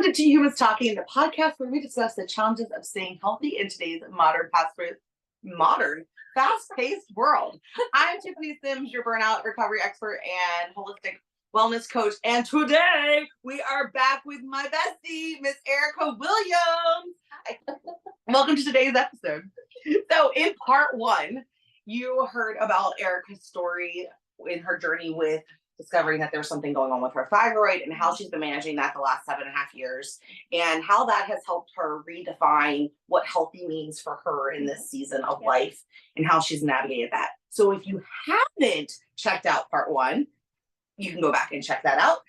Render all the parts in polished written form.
to Two Humans Talking, the podcast where we discuss the challenges of staying healthy in today's fast-paced world. I'm Tiffany Sims, your burnout recovery expert and holistic wellness coach. And today we are back with my bestie, Miss Erica Williams. Hi. Welcome to today's episode. So in part one, you heard about Erica's story in her journey with discovering that there's something going on with her thyroid and how she's been managing that the last 7.5 years and how that has helped her redefine what healthy means for her in this season of life and how she's navigated that. So if you haven't checked out part one, you can go back and check that out.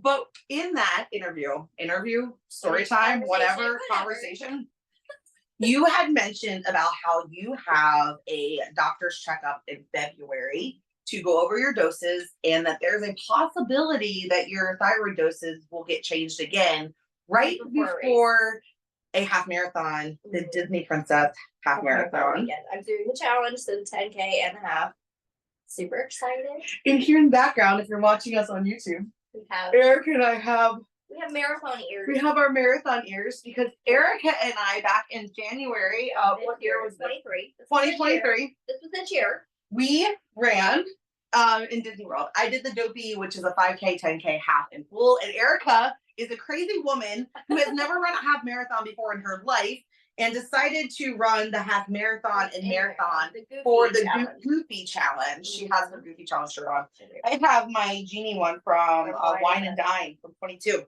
But in that interview, story time, whatever, conversation, you had mentioned about how you have a doctor's checkup in February to go over your doses, and that there's a possibility that your thyroid doses will get changed again right before a half marathon, the Disney Princess half marathon. I'm doing the challenge, so the 10K and the half. Super excited. And here in the background, if you're watching us on YouTube, Erica and I have marathon ears. We have our marathon ears because Erica and I, back in January of what year was 23. 2023. This was this year. We ran in Disney World. I did the Dopey, which is a 5K, 10K, half, and full. And Erica is a crazy woman who has never run a half marathon before in her life and decided to run the half marathon and marathon for the Goofy Challenge. She has her Goofy Challenge shirt on. I have my Genie one from Wine and Dine from 22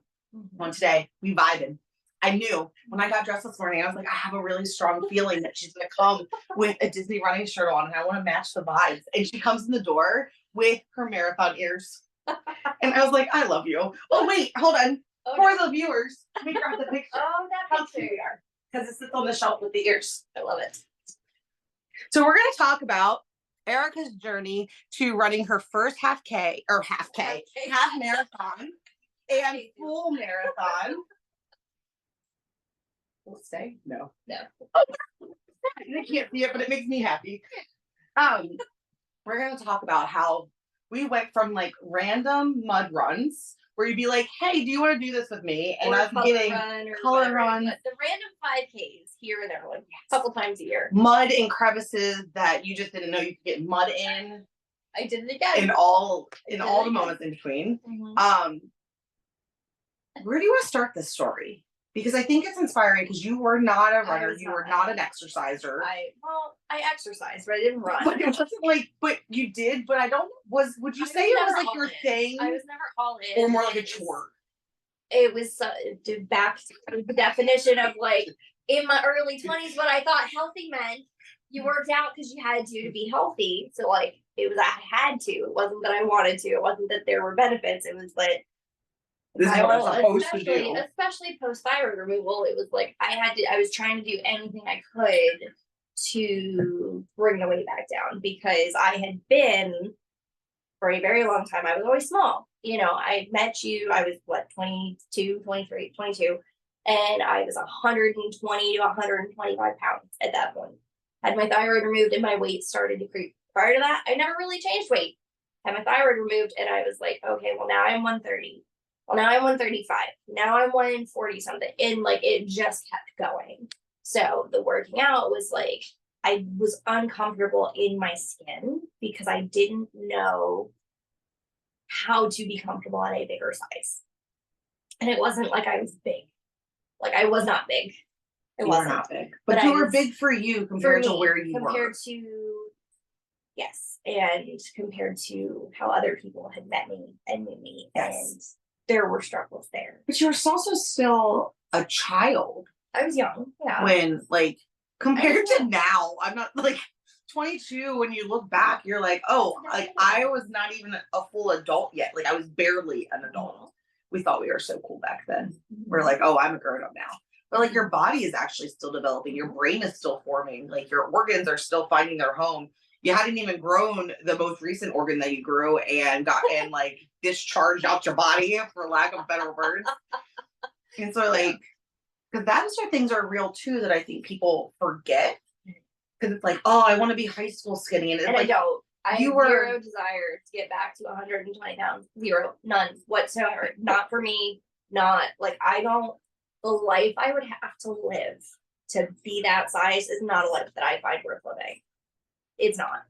on today. We vibing. I knew when I got dressed this morning, I was like, I have a really strong feeling that she's going to come with a Disney running shirt on, and I want to match the vibes. And she comes in the door with her marathon ears. And I was like, I love you. Oh, wait, hold on. For the viewers, make her have the picture. Oh, that picture. Here we are. Because it sits on the shelf with the ears. I love it. So we're going to talk about Erica's journey to running her first half marathon and full marathon. Will it stay? No. I can't see it, but it makes me happy. We're going to talk about how we went from like random mud runs where you'd be like, hey, do you want to do this with me? And I was getting color run. The random 5Ks here and there, like a couple times a year. Mud and crevices that you just didn't know you could get mud in. I did it again. In all the moments in between. Mm-hmm. Where do you want to start this story? Because I think it's inspiring because you were not a runner. You were not an exerciser. I exercised, but I didn't run. But it wasn't like, but you did, but would you say it was like your thing? I was never all in. Or more like a chore? It was back to the definition of like, in my early 20s, what I thought healthy meant. You worked out because you had to be healthy. So like, it was, I had to. It wasn't that I wanted to. It wasn't that there were benefits. It was like, this is what I'm supposed to do. Especially post-thyroid removal, it was like I was trying to do anything I could to bring the weight back down because I had been, for a very long time, I was always small. You know, I met you, I was 22, and I was 120 to 125 pounds at that point. Had my thyroid removed and my weight started to creep. Prior to that, I never really changed weight. Had my thyroid removed and I was like, okay, well now I'm 130. Well, now I'm 135. Now I'm 140 something. And like, it just kept going. So the working out was like, I was uncomfortable in my skin because I didn't know how to be comfortable at a bigger size. And it wasn't like I was big. Like I was not big. It wasn't not big. But you were big for you compared to where you were. Compared to, yes. And compared to how other people had met me and knew me. Yes. And there were struggles there. But you were also still a child. I was young, yeah. When, like, compared to now, I'm not, like, 22, when you look back, you're like, oh, like, I was not even a full adult yet. Like, I was barely an adult. We thought we were so cool back then. We're like, oh, I'm a grown-up now. But, like, your body is actually still developing. Your brain is still forming. Like, your organs are still finding their home. You hadn't even grown the most recent organ that you grew and got and like discharged out your body, for lack of better words. And so like, because those are things are real too that I think people forget. Because it's like, oh, I want to be high school skinny, and it's like, I don't. I have zero desire to get back to 120 pounds. Zero, none whatsoever. Not for me. not like the life I would have to live to be that size is not a life that I find worth living. It's not.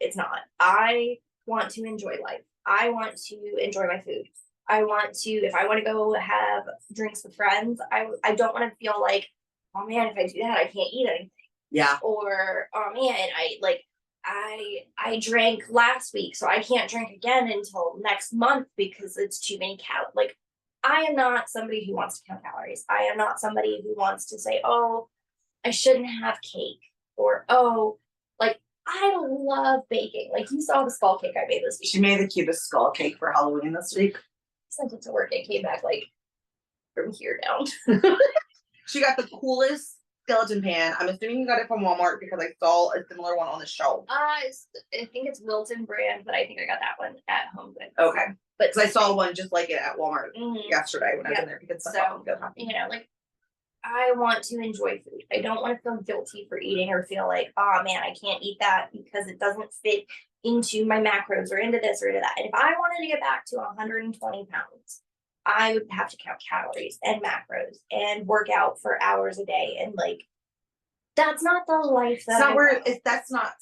It's not. I want to enjoy life. I want to enjoy my food. I want to, if I want to go have drinks with friends, I don't want to feel like, oh man, if I do that, I can't eat anything. Yeah. Or, oh man, I drank last week, so I can't drink again until next month because it's too many calories. Like, I am not somebody who wants to count calories. I am not somebody who wants to say, oh, I shouldn't have cake. Or, oh, like, I love baking. Like, you saw the skull cake I made this week. She made the cutest skull cake for Halloween this week. Sent it to work and came back like from here down. She got the coolest skeleton pan. I'm assuming you got it from Walmart because I saw a similar one on the shelf. I think it's Wilton brand, but I think I got that one at Home Goods. Okay. But because I saw one just like it at Walmart yesterday when I was in there because like I want to enjoy food. I don't want to feel guilty for eating or feel like, oh man, I can't eat that because it doesn't fit into my macros or into this or into that. And if I wanted to get back to 120 pounds, I would have to count calories and macros and work out for hours a day. And like, that's not the life that that's not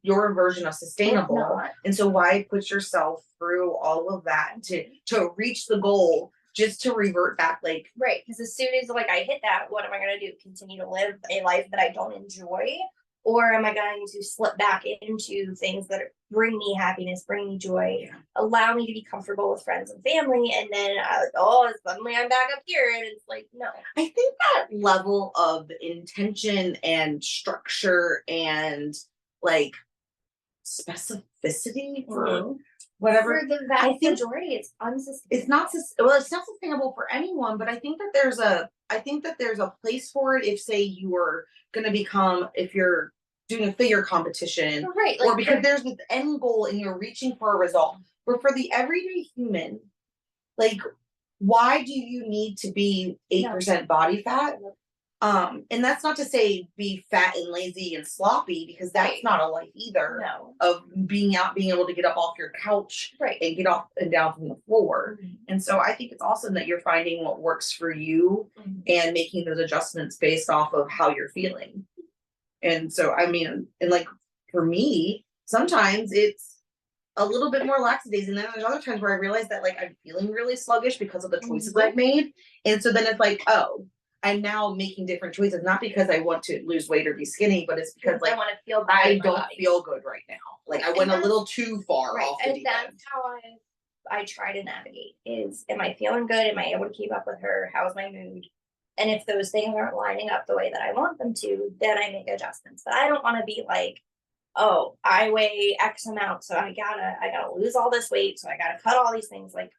your version of sustainable. And so why put yourself through all of that to reach the goal just to revert back? Like, right. Because as soon as like I hit that, what am I going to do? Continue to live a life that I don't enjoy? Or am I going to slip back into things that bring me happiness, bring me joy, allow me to be comfortable with friends and family? And then, suddenly I'm back up here. And it's like, no. I think that level of intention and structure and like specificity or whatever. For the vast majority, it's unsustainable. It's not sustainable for anyone, but I think that there's a place for it if, say, you are going to become, if you're doing a figure competition, right? Or because there's this end goal and you're reaching for a result. But for the everyday human, like, why do you need to be 8% body fat? And that's not to say be fat and lazy and sloppy, because that's not a life either. No. Of being able to get up off your couch and get up and down from the floor. Mm-hmm. And so I think it's awesome that you're finding what works for you and making those adjustments based off of how you're feeling. And so, I mean, and like for me, sometimes it's a little bit more laxatives, and then there's other times where I realize that like I'm feeling really sluggish because of the choices I've made. And so then it's like, oh, I'm now making different choices, not because I want to lose weight or be skinny, but it's because like I want to feel better. I don't feel good right now. Like I went a little too far off the deep end. And that's how I try to navigate is, am I feeling good? Am I able to keep up with her? How's my mood? And if those things aren't lining up the way that I want them to, then I make adjustments. But I don't want to be like, oh, I weigh X amount, so I gotta lose all this weight, so I gotta cut all these things. Like,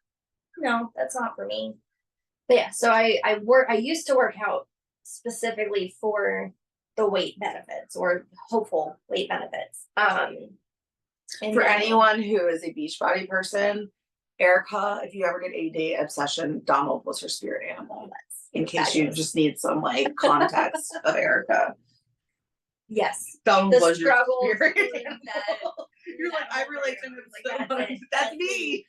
no, that's not for me. But yeah, so I used to work out specifically for the weight benefits or hopeful weight benefits. For anyone who is a Beachbody person, Erica, if you ever get AD obsession, Donald was her spirit animal. In case you just need some like context of Erica. Yes. Donald was your spirit animal. You're like, I relate to him so much. That's me.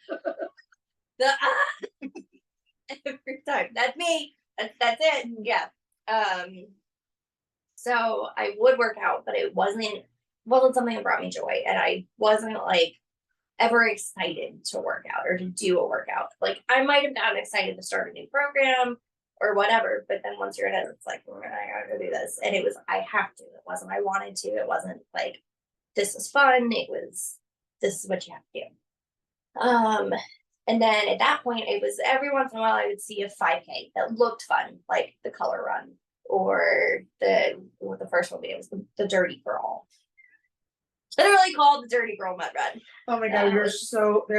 Every time. That's me. That's it. Yeah. So I would work out, but it wasn't something that brought me joy. And I wasn't like ever excited to work out or to do a workout. Like I might have gotten excited to start a new program or whatever, but then once you're in it, it's like, I gotta go do this. And it was, I have to. It wasn't I wanted to. It wasn't like, this is fun. It was, this is what you have to do. And then at that point, it was every once in a while I would see a 5K that looked fun, like the Color Run or the first one it was the Dirty Girl. Literally called the Dirty Girl Mud Run. Oh my God, there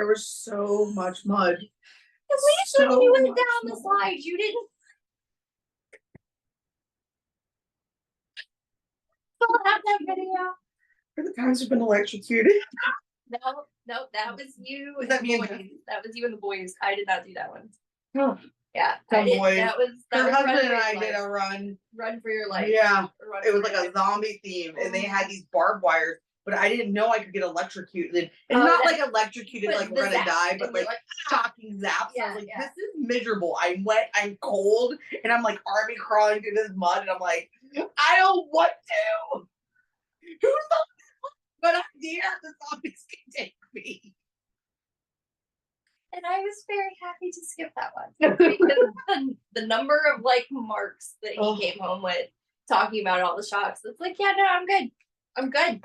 was so much mud. At least when you went down the slide, you didn't have that video. For the times we've been electrocuted. No, that was you. Was that me? That was you and the boys. I did not do that one. Oh. Yeah, boys. That was her husband and I did a run. Run for your life. Yeah, it was like a zombie theme, and they had these barbed wires but I didn't know I could get electrocuted. And Oh, not like electrocuted, but like the we're gonna zap, die, but and you're like ah! shocking zaps. I Yeah, was like, yeah. this is miserable. I'm wet, I'm cold, and I'm like army crawling through this mud, and I'm like, I don't want to. Who's the good idea the zombies can take me? And I was very happy to skip that one because the number of like marks that he came home with talking about all the shocks. It's like, yeah, no, I'm good. I'm good.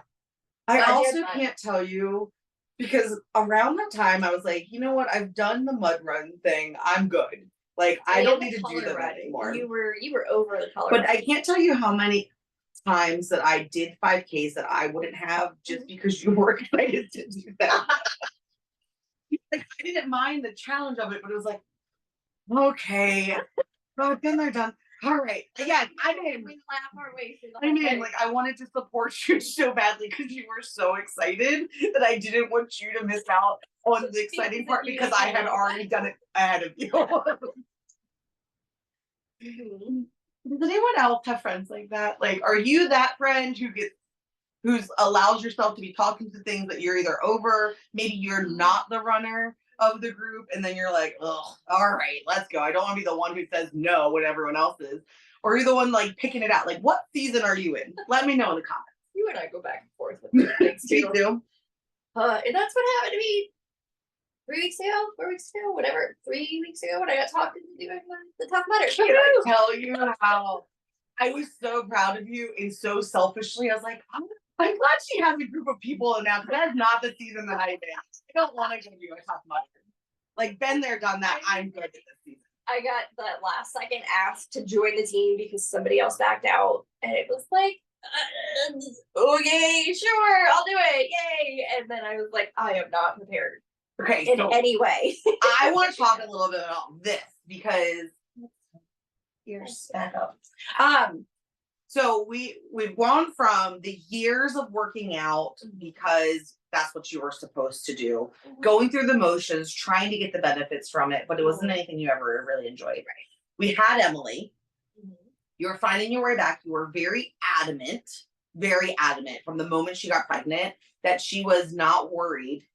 I Glad you also had fun. can't tell you because around that time I was like, you know what? I've done the mud run thing. I'm good. Like I And don't the need to do color that run, anymore. You were over the color. But run. I can't tell you how many times that I did 5Ks that I wouldn't have just because you were excited to do that. Like I didn't mind the challenge of it, but it was like, okay, oh, then they're done. All right, again, I mean, we laugh our way through the I whole mean, thing. like I wanted to support you so badly because you were so excited that I didn't want you to miss out on the exciting part because I had already done it ahead of you. Does anyone else have friends like that? Like, are you that friend who's allows yourself to be talking to things that you're either over, maybe you're not the runner of the group, and then you're like, oh, all right, let's go. I don't want to be the one who says no when everyone else is. Or you're the one like picking it out. Like, what season are you in? Let me know in the comments. You and I go back and forth with these things Me too. too. And that's what happened to me 3 weeks ago, 4 weeks ago, whatever, 3 weeks ago when I got talked into doing the Tough Mudder. Can I tell you how I was so proud of you and so selfishly? I was like, I'm glad she has a group of people now because that's not the season that I'm in. I don't want to give you a Tough Mudder. Like, been there, done that. I'm good at this season. I got that last second asked to join the team because somebody else backed out, and it was like, okay, sure, I'll do it, yay! And then I was like, I am not prepared. Okay, in any way. I want to talk a little bit about this because you're set up. So we've gone from the years of working out because that's what you were supposed to do, going through the motions, trying to get the benefits from it, but it wasn't anything you ever really enjoyed. Right. We had Emily. You were finding your way back. You were very adamant from the moment she got pregnant that she was not worried,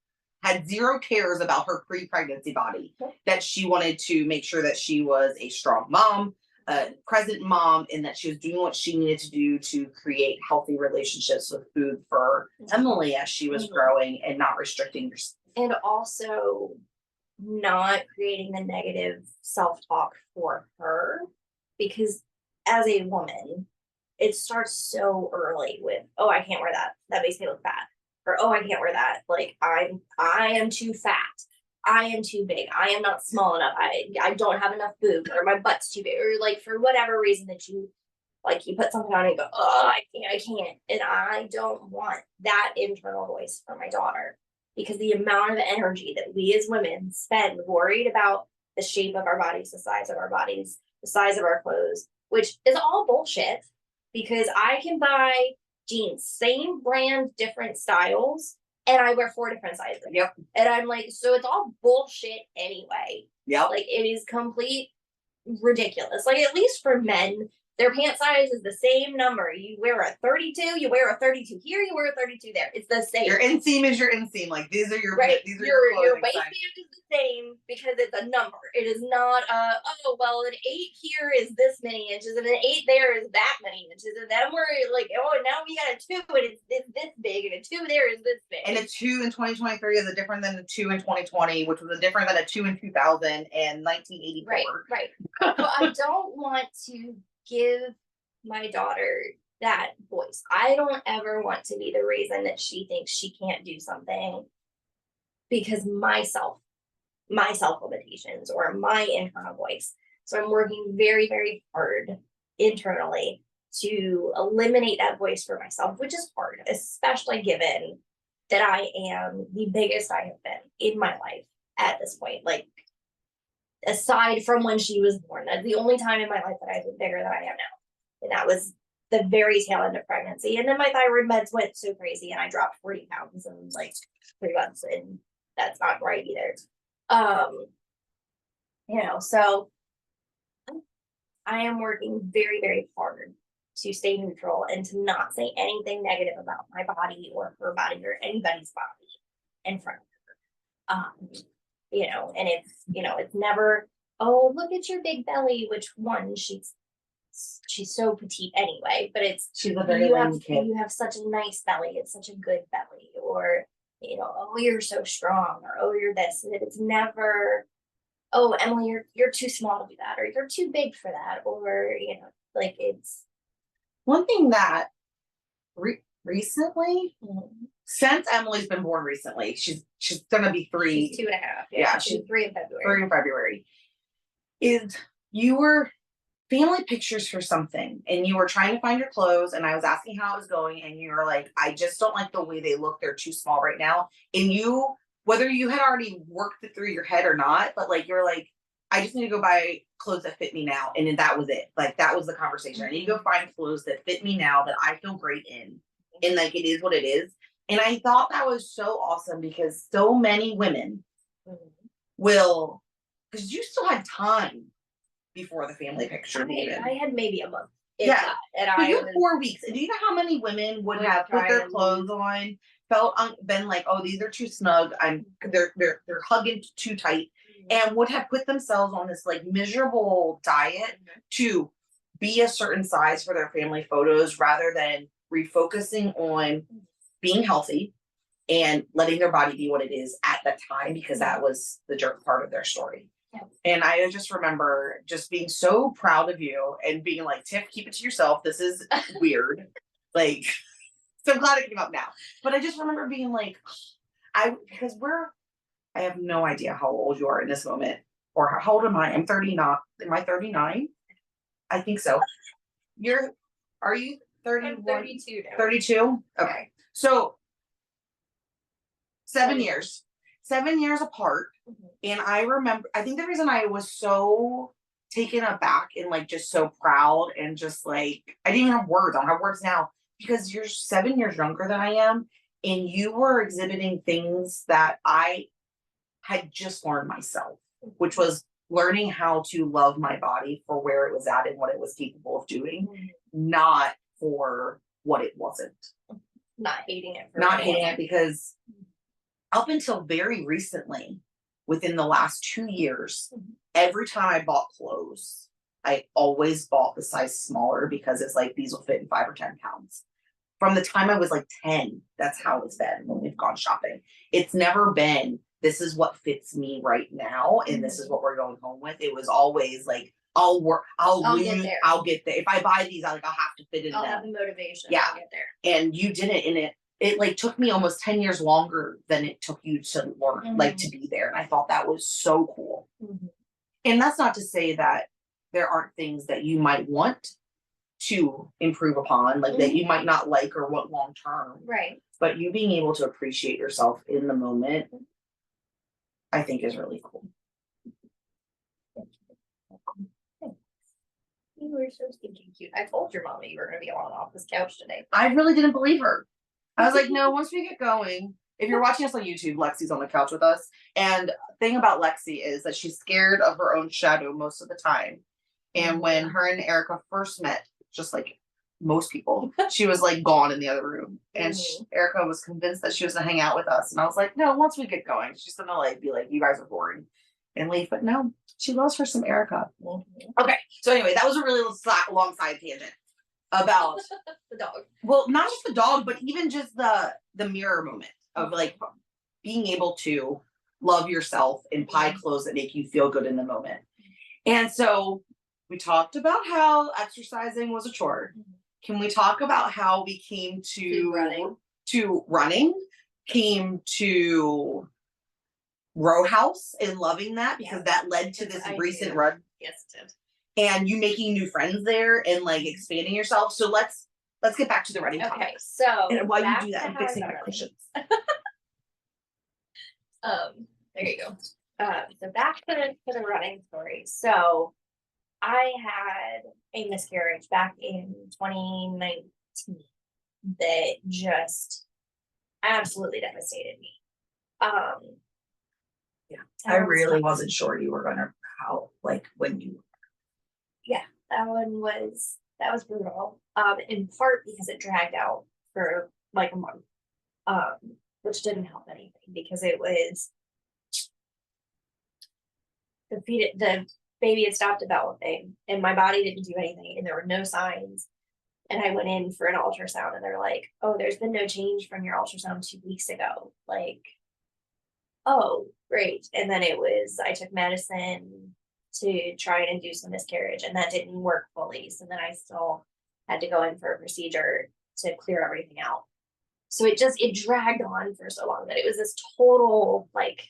had zero cares about her pre-pregnancy body, that she wanted to make sure that she was a strong mom, a present mom, and that she was doing what she needed to do to create healthy relationships with food for Emily as she was growing and not restricting herself. And also not creating the negative self-talk for her, because as a woman, it starts so early with, oh, I can't wear that. That makes me look fat. Or, oh, I can't wear that. Like, I am too fat. I am too big. I am not small enough. I don't have enough boobs, or my butt's too big, or like for whatever reason that you put something on and go, oh, I can't. And I don't want that internal voice for my daughter, because the amount of energy that we as women spend worried about the shape of our bodies, the size of our bodies, the size of our clothes, which is all bullshit, because I can buy jeans, same brand, different styles, and I wear 4 different sizes. Yep. And I'm like, so it's all bullshit anyway. Yep. Like, it is complete ridiculous. Like, at least for men, their pant size is the same number. You wear a 32, you wear a 32 here, you wear a 32 there. It's the same. Your inseam is your inseam. Like, these are your These are your waistband size. is the same because it's a number. It is not oh well, an 8 here is this many inches and an 8 there is that many inches, and then we're like, oh, now we got a 2 and it's this big, and a 2 there is this big. And a 2 in 2023 is a different than a 2 in 2020, which was a different than a 2 in 2000 and 1984. Right. So I don't want to give my daughter that voice. I don't ever want to be the reason that she thinks she can't do something because my self limitations or my internal voice. So I'm working very, very hard internally to eliminate that voice for myself, which is hard, especially given that I am the biggest I have been in my life at this point. Like, aside from when she was born, that's the only time in my life that I've been bigger than I am now. And that was the very tail end of pregnancy. And then my thyroid meds went so crazy and I dropped 40 pounds in like 3 months, and that's not right either. So I am working very, very hard to stay neutral and to not say anything negative about my body or her body or anybody's body in front of her. And it's never, oh, look at your big belly, which one, she's so petite anyway, but she's a very kid. You have such a nice belly, it's such a good belly, or oh, you're so strong, or oh, you're this. And it's never, oh, Emily, you're too small to do that, or you're too big for that, or it's one thing that recently, since Emily's been born recently, she's gonna be 3. She's 2.5. Yeah, she's 3 in February. 3 in February. Is you were family pictures for something, and you were trying to find your clothes, and I was asking how it was going, and you were like, I just don't like the way they look, they're too small right now. And you, whether you had already worked it through your head or not, but like you're like, I just need to go buy clothes that fit me now. And then that was it. Like that was the conversation. I need to go find clothes that fit me now, that I feel great in. And like it is what it is. And I thought that was so awesome, because so many women will, because you still had time before the family picture. I had maybe a month. Yeah. And you had 4 weeks. And do you know how many women would have put their clothes on, felt been like, oh, these are too snug, they're hugging too tight, and would have put themselves on this like miserable diet to be a certain size for their family photos, rather than refocusing on being healthy and letting their body be what it is at the time, because that was the jerk part of their story. And I just remember just being so proud of you and being like, Tiff, keep it to yourself. This is weird. Like, so I'm glad it came up now. But I just remember being like, I have no idea how old you are in this moment, or how old am I? I'm 39. Am I 39? I think so. Are you 31? I'm 32 now. 32? Okay. So 7 years. 7 years apart. And I remember, I think the reason I was so taken aback and like just so proud and just like, I didn't even have words. I don't have words now, because you're 7 years younger than I am. And you were exhibiting things that I had just learned myself, which was learning how to love my body for where it was at and what it was capable of doing, not for what it wasn't. Not hating it. Not hating it, because up until very recently, within the last 2 years, every time I bought clothes, I always bought the size smaller, because it's like, these will fit in 5 or 10 pounds. From the time I was like 10, that's how it's been when we've gone shopping. It's never been, this is what fits me right now, and this is what we're going home with. It was always like, I'll get there. If I buy these, I'll have to fit in them. I'll have the motivation. Yeah. I'll get there. And you didn't, and it like took me almost 10 years longer than it took you to learn, like to be there. And I thought that was so cool. And that's not to say that there aren't things that you might want to improve upon, like that you might not like or want long term. Right. But you being able to appreciate yourself in the moment, I think is really cool. You were so stinking cute. I told your mom that you were going to be on off this couch today. I really didn't believe her. I was like, no, once we get going. If you're watching us on YouTube, Lexi's on the couch with us. And the thing about Lexi is that she's scared of her own shadow most of the time. And when her and Erica first met, just like most people, she was like gone in the other room. And Erica was convinced that she was going to hang out with us. And I was like, no, once we get going, she's going to like be like, you guys are boring, and leave. But no, she loves her some Erica. Okay. So anyway, that was a really long side tangent about the dog. Well, not just the dog, but even just the mirror moment of like being able to love yourself and buy clothes that make you feel good in the moment. And so we talked about how exercising was a chore. Can we talk about how we came to running, came to row house and loving that, because that led to this recent run. Yes, it did. And you making new friends there and like expanding yourself. So let's get back to the running topic. Okay, so and while you do that, I'm fixing my cushions. There you go. So back to the running story. So I had a miscarriage back in 2019 that just absolutely devastated me. I really wasn't sure you were gonna when you. Yeah, that one was That was brutal. In part because it dragged out for like a month, which didn't help anything because it was the baby had stopped developing and my body didn't do anything and there were no signs. And I went in for an ultrasound and they're like, oh, there's been no change from your ultrasound 2 weeks ago. Like, oh, great. And then I took medicine to try and induce a miscarriage and that didn't work fully. So then I still had to go in for a procedure to clear everything out. So it dragged on for so long that it was this total, like,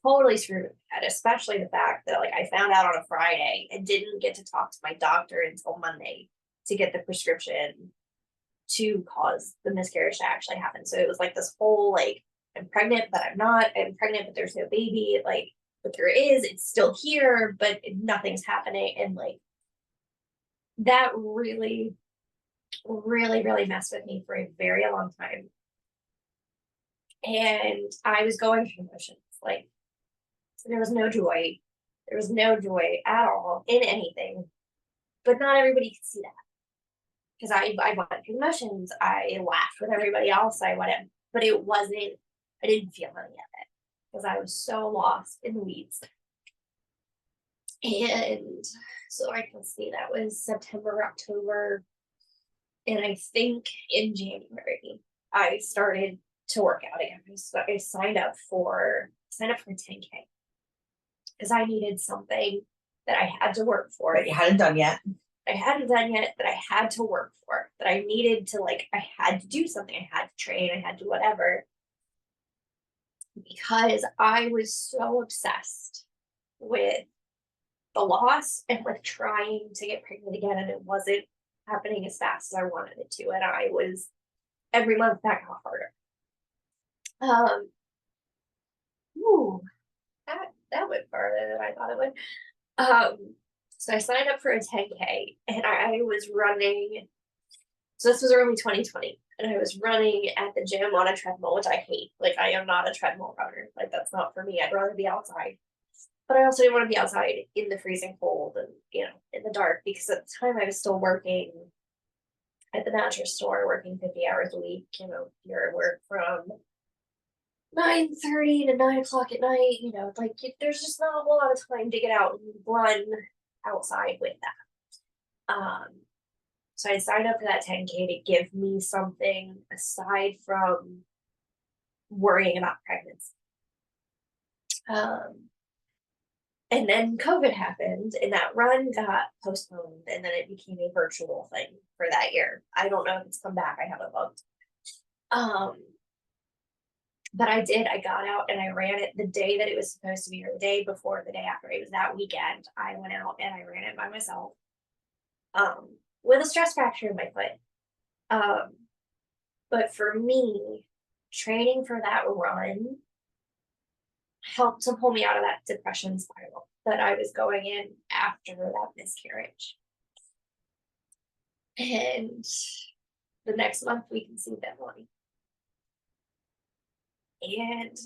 totally screwed with that, especially the fact that like I found out on a Friday and didn't get to talk to my doctor until Monday to get the prescription to cause the miscarriage to actually happen. So it was like this whole like, I'm pregnant, but I'm not. I'm pregnant, but there's no baby. Like, but there is, it's still here, but nothing's happening. And like, that really, really, really messed with me for a very long time. And I was going through emotions. Like, there was no joy. There was no joy at all in anything. But not everybody could see that. Because I went through emotions. I laughed with everybody else. I went in, but it wasn't, I didn't feel any of it. Because I was so lost in the weeds. And so I can see that was September, October. And I think in January, I started to work out again. I signed up for a 10K. Because I needed something that I had to work for. But you hadn't done yet. I hadn't done yet, that I had to work for, that I needed to, like, I had to do something. I had to train, I had to whatever. Because I was so obsessed with the loss and with trying to get pregnant again, and it wasn't happening as fast as I wanted it to. And I was, every month that got harder. Ooh, that went farther than I thought it would. So I signed up for a 10K and I was running. So this was early 2020 and I was running at the gym on a treadmill, which I hate. Like, I am not a treadmill runner. Like, that's not for me. I'd rather be outside. But I also didn't want to be outside in the freezing cold and, you know, in the dark, because at the time I was still working at the mattress store, working 50 hours a week. You know, you're at work from 9:30 to 9 o'clock at night. You know, like, there's just not a whole lot of time to get out and run outside with that. So I signed up for that 10K to give me something aside from worrying about pregnancy. And then COVID happened and that run got postponed and then it became a virtual thing for that year. I don't know if it's come back. I haven't looked. But I got out and I ran it the day that it was supposed to be, or the day before, the day after. It was that weekend. I went out and I ran it by myself. With a stress fracture in my foot. But for me, training for that run helped to pull me out of that depression spiral that I was going in after that miscarriage. And the next month we conceived Emily. And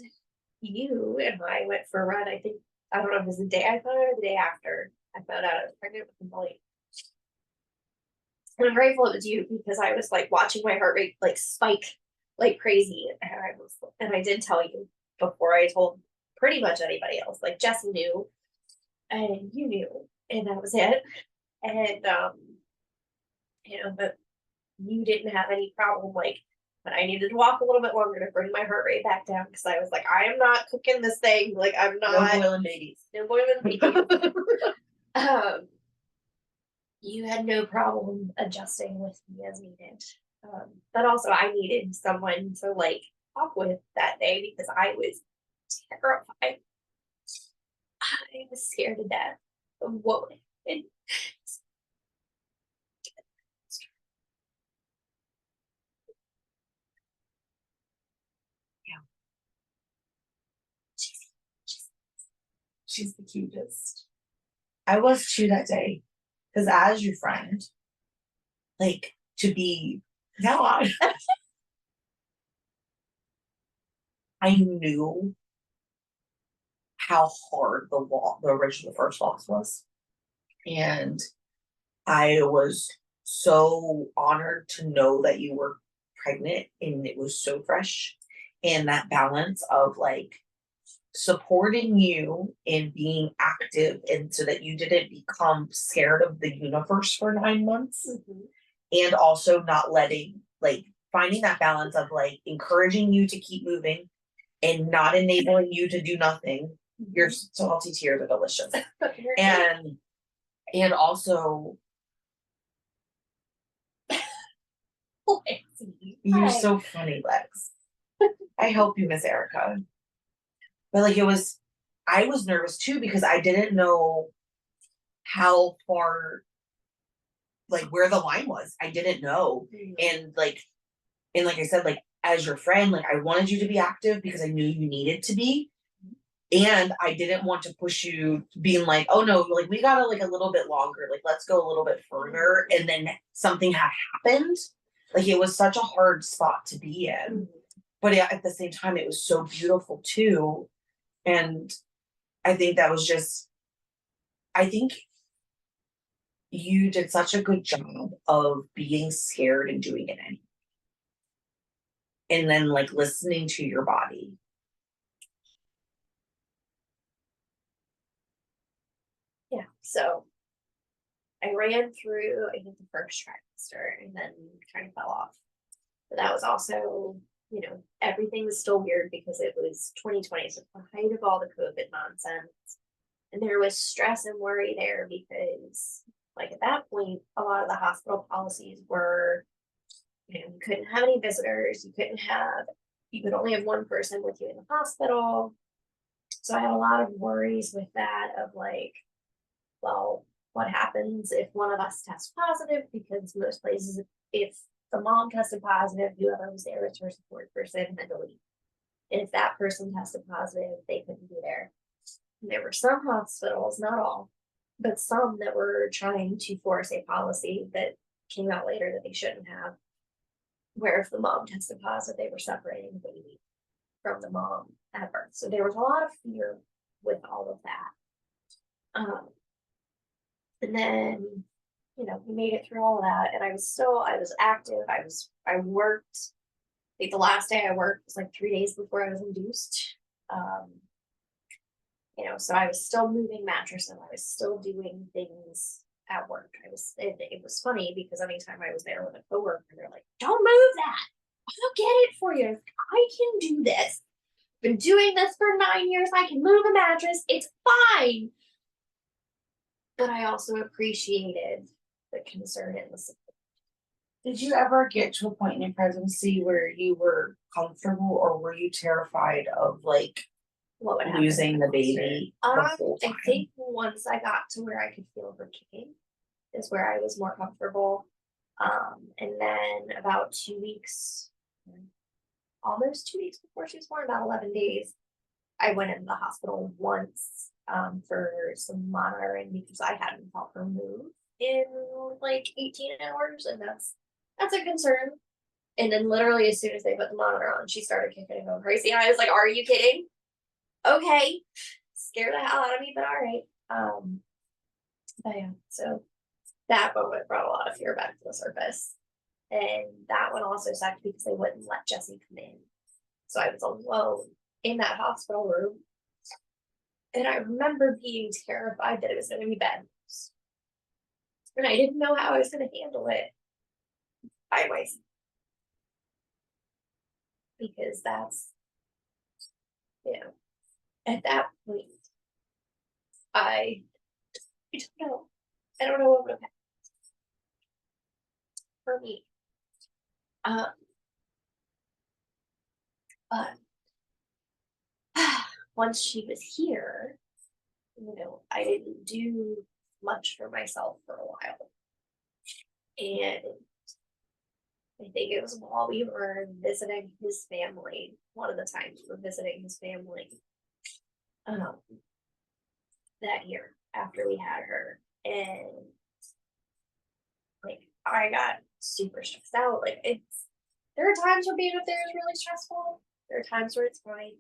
you and I went for a run. I think, I don't know if it was the day I found out or the day after I found out I was pregnant with Emily. And I'm grateful it was you, because I was like watching my heart rate like spike like crazy. And I did tell you before I told pretty much anybody else. Like, Jesse knew and you knew, and that was it. And you know, but you didn't have any problem, like, but I needed to walk a little bit longer to bring my heart rate back down, because I was like, I am not cooking this thing. Like, I'm not No boiling babies. No boiling babies. You had no problem adjusting with me as needed. But also I needed someone to like talk with that day, because I was terrified. I was scared to death of what would happen. Yeah. She's the cutest. I was too that day, because as your friend, like, to be I knew how hard the first loss was, and I was so honored to know that you were pregnant and it was so fresh. And that balance of like supporting you in being active and so that you didn't become scared of the universe for 9 months. And also not letting, like, finding that balance of like encouraging you to keep moving and not enabling you to do nothing. Your salty tears are delicious. And also you're so funny, Lex. I help you, Miss Erica. But like I was nervous too because I didn't know how far, like where the line was. I didn't know. And like I said, like as your friend, like I wanted you to be active because I knew you needed to be. And I didn't want to push you being like, oh no, like we gotta like a little bit longer, like let's go a little bit further. And then something had happened. Like it was such a hard spot to be in. But at the same time, it was so beautiful too. And I think that was just, I think you did such a good job of being scared and doing it anyway. And then like listening to your body. Yeah, so I ran through, I think, the first trimester and then kind of fell off. But that was also, you know, everything was still weird because it was 2020, so the height of all the COVID nonsense. And there was stress and worry there because, like, at that point, a lot of the hospital policies were, you know, you couldn't have any visitors, you could only have one person with you in the hospital. So I had a lot of worries with that of like, well, what happens if one of us tests positive? Because most places, if the mom tested positive, whoever was there was her support person had to leave. And if that person tested positive, they couldn't be there. And there were some hospitals, not all, but some that were trying to force a policy that came out later that they shouldn't have, where if the mom tested positive, they were separating the baby from the mom at birth. So there was a lot of fear with all of that. And then, you know, we made it through all of that, and I was active. I worked. I think the last day I worked was like 3 days before I was induced. You know, so I was still moving mattresses. I was still doing things at work. It was funny because anytime I was there with a coworker, they're like, "Don't move that. I'll get it for you. I can do this. Been doing this for 9 years. I can move a mattress. It's fine." But I also appreciated the concern and the support. Did you ever get to a point in your pregnancy where you were comfortable or were you terrified of like What would happen losing the baby? I think once I got to where I could feel her kicking is where I was more comfortable. And then about 2 weeks, almost 2 weeks before she was born, about 11 days, I went into the hospital once for some monitoring because I hadn't felt her move in like 18 hours, and that's a concern. And then literally as soon as they put the monitor on, she started kicking and going crazy. And I was like, "Are you kidding? Okay." Scared the hell out of me, but all right. But yeah, so that moment brought a lot of fear back to the surface. And that one also sucked because they wouldn't let Jesse come in. So I was alone in that hospital room. And I remember being terrified that it was going to be bad news. And I didn't know how I was going to handle it by myself. Because that's, you know, at that point, I don't know. I don't know what would have happened for me. But once she was here, you know, I didn't do much for myself for a while. And I think it was while we were visiting his family, one of the times we were visiting his family, that year after we had her. And like, I got super stressed out. Like, there are times where being up there is really stressful. There are times where it's fine.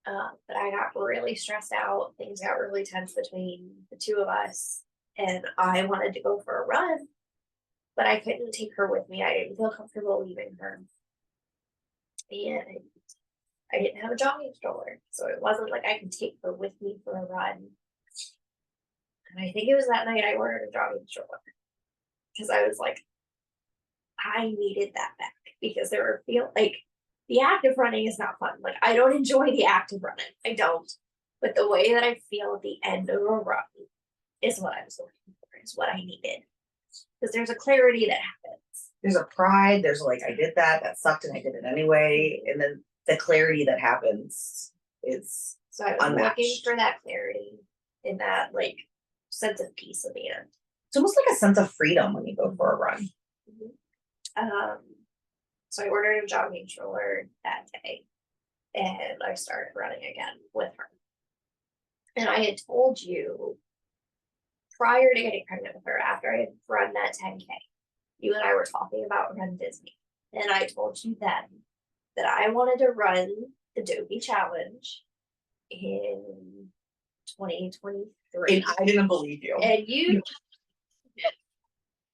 But I got really stressed out. Things got really tense between the two of us. And I wanted to go for a run. but I couldn't take her with me. I didn't feel comfortable leaving her. And I didn't have a jogging stroller, so it wasn't like I could take her with me for a run. And I think it was that night I ordered a jogging stroller because I was like, I needed that back because there were the act of running is not fun. Like, I don't enjoy the act of running. I don't. But the way that I feel at the end of a run is what I was looking for, is what I needed. Because there's a clarity that happens. There's a pride, there's like, I did that sucked and I did it anyway. And then the clarity that happens is So I was unmatched. looking for that clarity and that like sense of peace at the end. It's almost like a sense of freedom when you go for a run. So I ordered a jogging stroller that day and I started running again with her. And I had told you prior to getting pregnant with her, after I had run that 10K, you and I were talking about Run Disney. And I told you then that I wanted to run the Dopey Challenge in 2023. And I didn't believe you. And you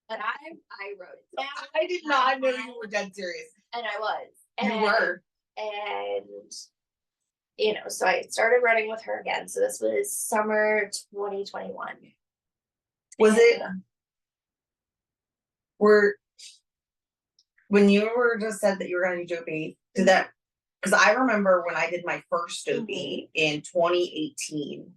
but I wrote it down. I did not know you were dead serious. And I was. You were. And so I started running with her again. So this was summer 2021. Was it when you were just said that you were gonna do Dopey, did that, because I remember when I did my first Dopey in 2018,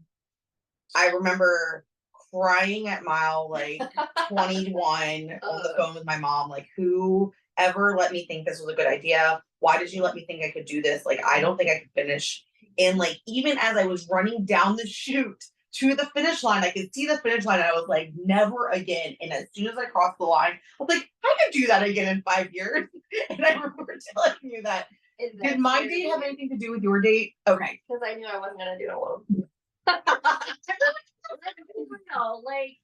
I remember crying at mile like 21 on the phone with my mom, like, who ever let me think this was a good idea? Why did you let me think I could do this? Like, I don't think I could finish. And like, even as I was running down the chute to the finish line, I could see the finish line and I was like, never again. And as soon as I crossed the line, I was like, I could do that again in 5 years. And I remember telling you that. Did my date have anything to do with your date? Okay. Because I knew I wasn't gonna do it alone. No, like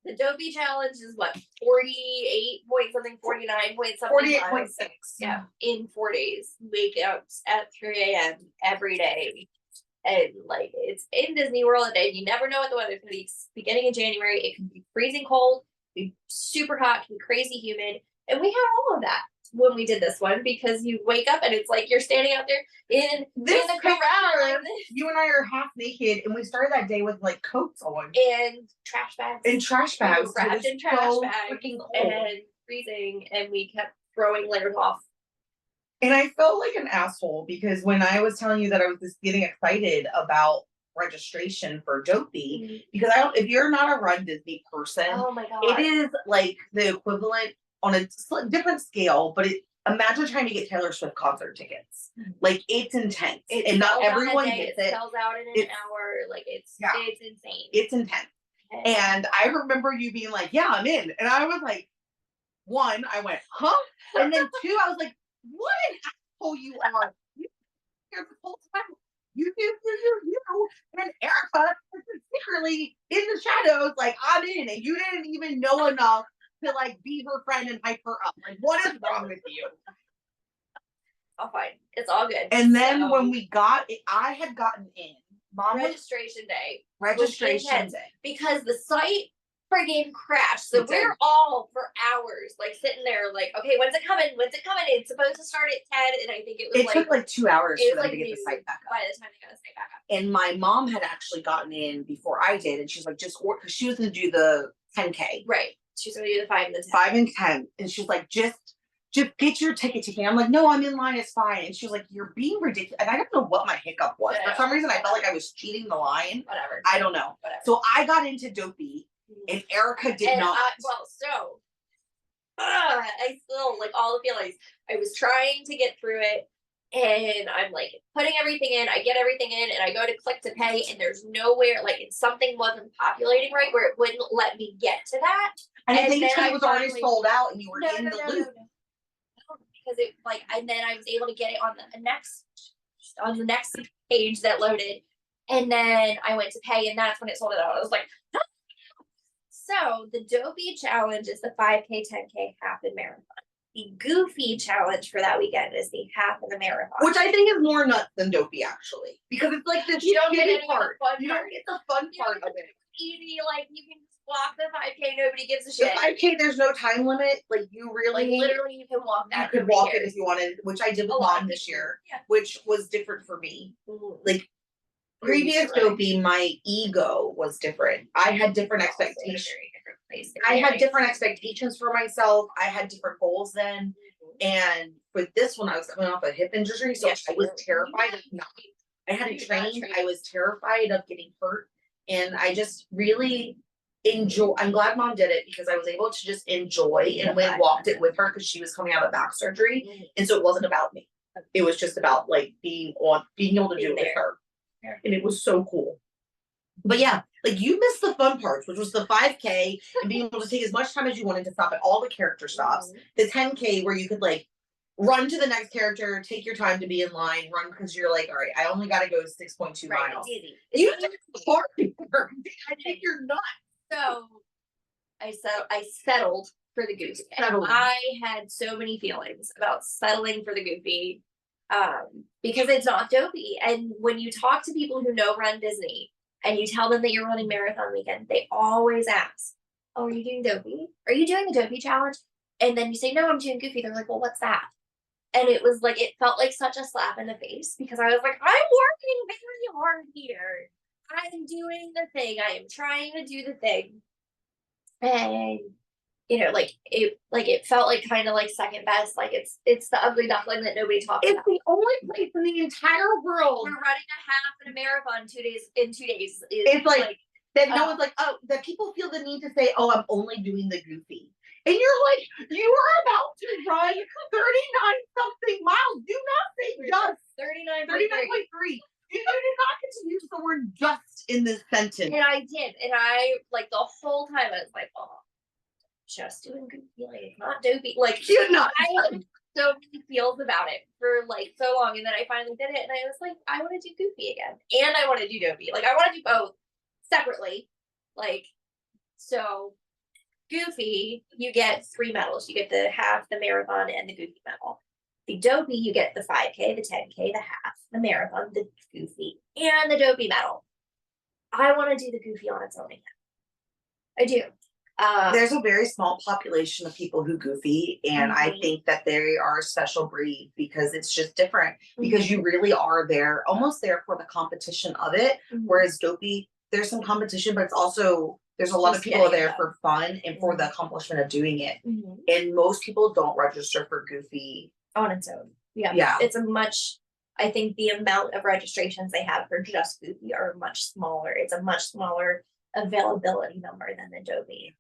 the Dopey Challenge is what, 48 point something, 49 point something. 48.6. Yeah, in 4 days. Wake up at 3 a.m. every day. And like it's in Disney World and you never know what the weather's gonna be. Beginning of January, it can be freezing cold, be super hot, can be crazy humid. And we had all of that when we did this one because you wake up and it's like you're standing out there in the crowd. You and I are half naked, and we started that day with like coats on and trash bags. and trash bags, Wrapped in trash bags freaking cold and freezing, and we kept throwing layers off. And I felt like an asshole because when I was telling you that I was just getting excited about registration for Dopey, because if you're not a Run Disney person, Oh my god, it is like the equivalent on a different scale, but imagine trying to get Taylor Swift concert tickets. Like, it's intense. And not everyone gets it. It sells out in an hour. Like, it's insane. It's intense. And I remember you being like, yeah, I'm in. And I was like, one, I went, huh? And then two, I was like, what an asshole you are. You here the whole time. You. And then Erica is secretly in the shadows, like, I'm in. And you didn't even know enough to like be her friend and hype her up. Like, what is wrong with you? I'll fine. It's all good. And then when we got it, I had gotten in. Registration day. Registration day. Because the site friggin' crashed. So we're all for hours like sitting there like, okay, when's it coming? When's it coming? It's supposed to start at 10 and I think it took like 2 hours for them to get the site back up. By the time they got the site back up. And my mom had actually gotten in before I did, and she's like, just because she was gonna do the 10K. Right. She's gonna do the 5 and the 10. 5 and 10. And she's like, just get your ticket to me. I'm like, no, I'm in line, it's fine. And she's like, you're being ridiculous. And I don't know what my hiccup was. For some reason I felt like I was cheating the line. Whatever. I don't know. Whatever. So I got into Dopey and Erica did not. I still like all the feelings. I was trying to get through it and I'm like putting everything in. I get everything in and I go to click to pay and there's nowhere, like something wasn't populating right where it wouldn't let me get to that. And I think it was already sold out and you were in the loop. No, because it like, and then I was able to get it on the next page that loaded. And then I went to pay and that's when it sold it out. I was like, ah! So the Dopey Challenge is the 5K, 10K, half and marathon. The Goofy Challenge for that weekend is the half and the marathon. Which I think is more nuts than Dopey actually. Because it's like this you don't get any part. fun You don't get the fun part of it. Easy, like you can just walk the 5K, nobody gives a The shit. 5K, there's no time limit. Like you really, Like literally, you can walk you that. could nobody walk it cares. if you wanted, which I did with A lot of mom this people- year, yeah. which was different for me. Mhm. Like We're used previous to running. Dopey, my ego was different. I had different We're also in a expectations. very different place in I had life. different expectations for myself. I had different goals then. And with this one, I was coming off a hip injury, so Yes, I was you were. terrified of not. I hadn't You got trained. trained. I was terrified of getting hurt, and I just really enjoy. I'm glad mom did it because I was able to just enjoy and went and walked it with her because she was coming out of back surgery, Mhm. and so it wasn't about me. It was just about like being able to do Being it with there. her, Yeah. and it was so cool. But yeah, like you missed the fun parts, which was the 5K and being able to take as much time as you wanted to stop at all the character stops. Mhm. The 10K where you could like run to the next character, take your time to be in line, run because you're like, all right, I only got to go 6.2 Right, miles. it's easy. You It's did it hard. I think you're nuts. So I settled for the goofy. And Settled. I had so many feelings about settling for the goofy. Because it's not dopey. And when you talk to people who know run Disney and you tell them that you're running marathon weekend, they always ask, "Oh, are you doing dopey? Are you doing the dopey challenge?" And then you say, "No, I'm doing goofy." They're like, "Well, what's that?" And it was like, it felt like such a slap in the face because I was like, I'm working very hard here. I'm doing the thing. I am trying to do the thing. And it felt like kind of like second best. Like it's the ugly duckling that nobody talks It's about. the only place in the entire world. We're running a half and a marathon 2 days in 2 days. It's like that no oh. one's like, oh, that people feel the need to say, oh, I'm only doing the goofy. And you're like, you are about to run 39 something miles. Do not say just 39.3. 39.3. You did not get to use the word just in this sentence. And I did. And I like the whole time I was like, oh, just doing goofy, like it's not dopey. Like You're not. I had so many feels about it for like so long, and then I finally did it, and I was like, I want to do goofy again, and I want to do dopey. Like I want to do both separately. Like so, goofy, you get 3 medals. You get the half, the marathon, and the goofy medal. The dopey, you get the 5K, the 10K, the half, the marathon, the goofy, and the dopey medal. I want to do the goofy on its own again. I do. There's a very small population of people who goofy, and I Mhm. think that they are a special breed because it's just different. Because you really are there, almost there for the competition of it. Mhm. Whereas dopey, there's some competition, but it's also there's a lot of Just people getting it there done. for fun and for the accomplishment of doing it. Mhm. And most people don't register for goofy. On its own. Yeah. Yeah. It's I think the amount of registrations they have for just goofy are much smaller. It's a much smaller availability number than the dopey.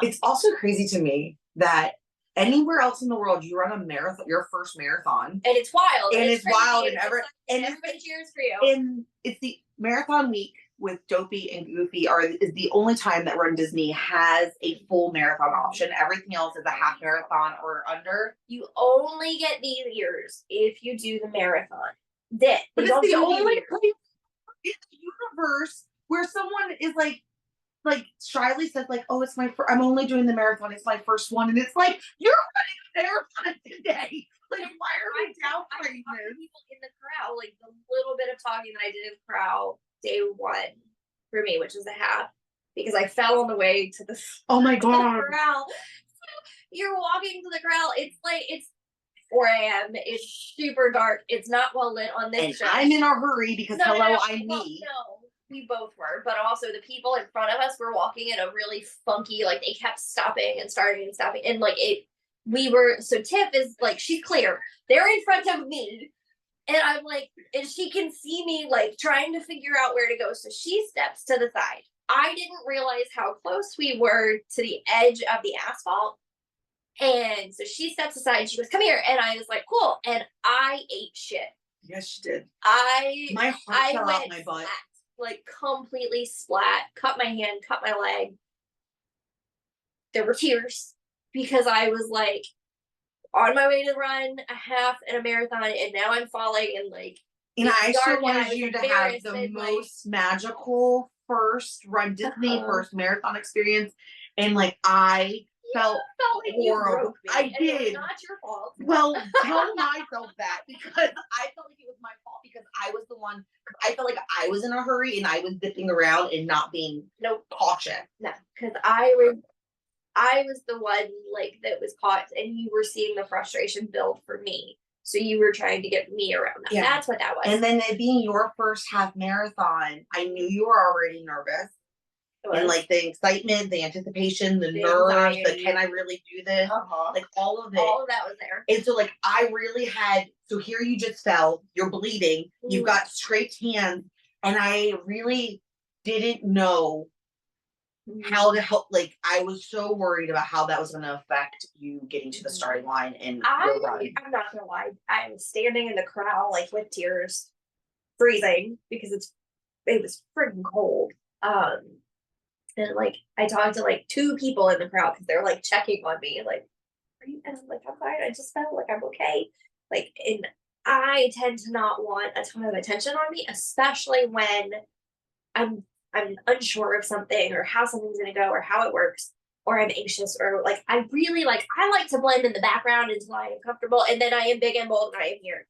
It's also crazy to me that anywhere else in the world you run a marathon, your first marathon, and it's wild. and it's crazy, wild and it's and everybody cheers for you. And it's the marathon week with Dopey and Goofy is the only time that Run Disney has a full marathon option. Everything else is a half marathon or under. You only get these years if you do the marathon. But But it's the only place in the universe where someone is like shyly says like, oh, it's I'm only doing the marathon. It's my first one, and it's like you're running a marathon today. Like, why are we downplaying this? People in the corral, like the little bit of talking that I did in the corral day 1 for me, which is a half, because I fell on the way to the Oh my to the god! corral. So you're walking to the corral. It's 4 a.m. It's super dark. It's not well lit on this And show. I'm in a hurry because No, I'm well, me. no, we both were, but also the people in front of us were walking at a really funky, like they kept stopping and starting and stopping, and like so Tiff is like, she's clear. They're in front of me. And I'm like, and she can see me like trying to figure out where to go. So she steps to the side. I didn't realize how close we were to the edge of the asphalt. And so she steps aside. She goes, come here. And I was like, cool. And I ate shit. Yes, she did. I My heart fell out went my butt. flat, like completely splat, cut my hand, cut my leg. There were tears because I was like on my way to run a half and a marathon, and now I'm falling and like. And it's I dark still and wanted was you to have the embarrassed and, most magical first Run Disney Uh-huh. first marathon experience. And like I felt like horrible. you broke me, I and it was did. not your fault. Well, tell myself that because I felt like it was my fault because I was the one. I felt like I was in a hurry and I was zipping around and not being cautious. No, because I was the one like that was caught, and you were seeing the frustration build for me. So you were trying to get me around that. Yeah. That's what that was. And then it being your first half marathon, I knew you were already nervous. And like the excitement, the anticipation, the nerves, the can I really do this? Like all of it. All of that was there. And so like I really had, so here you just fell, you're bleeding, you've got scraped hands, and I really didn't know how to help. Like I was so worried about how that was going to affect you getting to the starting line and your run. I'm not gonna lie, I was standing in the crowd like with tears, freezing because it was freaking cold. And like I talked to like 2 people in the crowd because they're like checking on me, like, are you? And I'm like, I'm fine. I just felt like I'm okay. Like, and I tend to not want a ton of attention on me, especially when I'm unsure of something or how something's gonna go or how it works, or I'm anxious, or like I really like to blend in the background until I am comfortable, and then I am big and bold and I am here.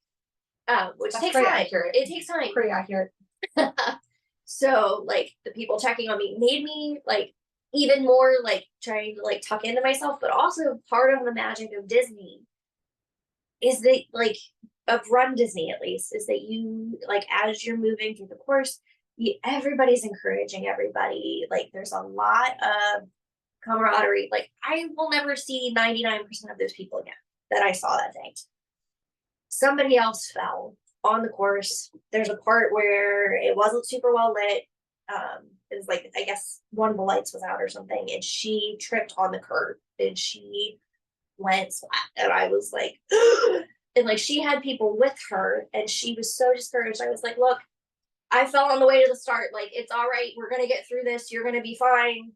Which takes time. Accurate. It takes time. Pretty accurate. So like the people checking on me made me like even more like trying to like tuck into myself, but also part of the magic of Disney is that like of Run Disney at least is that you like as you're moving through the course, everybody's encouraging everybody. Like there's a lot of camaraderie. Like I will never see 99% of those people again that I saw that day. Somebody else fell on the course. There's a part where it wasn't super well lit. It was like, I guess one of the lights was out or something, and she tripped on the curb and she went flat. And I was like, and like she had people with her and she was so discouraged. I was like, look, I fell on the way to the start. Like, it's all right. We're going to get through this. You're going to be fine.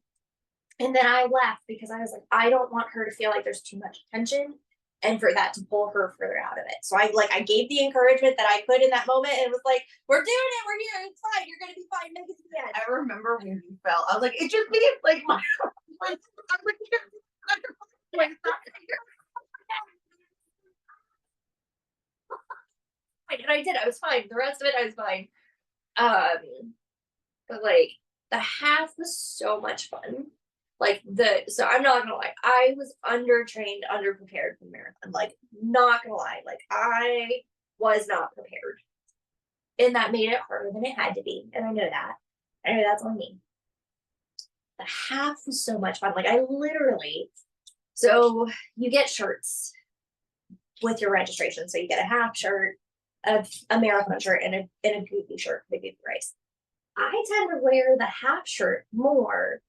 And then I left because I was like, I don't want her to feel like there's too much attention and for that to pull her further out of it. So I gave the encouragement that I could in that moment and was like, we're doing it. We're here. It's fine. You're going to be fine. Make it to the end. I remember when you fell. I was like, it just means like my and I did. I was fine. The rest of it, I was fine. But like the half was so much fun. Like so I'm not gonna lie, I was undertrained, underprepared for marathon. Like, not gonna lie, like I was not prepared, and that made it harder than it had to be. And I know that. I know that's on me. The half was so much fun. Like I literally, so you get shirts with your registration. So you get a half shirt, a marathon shirt, and a goofy shirt, the goofy race. I tend to wear the half shirt more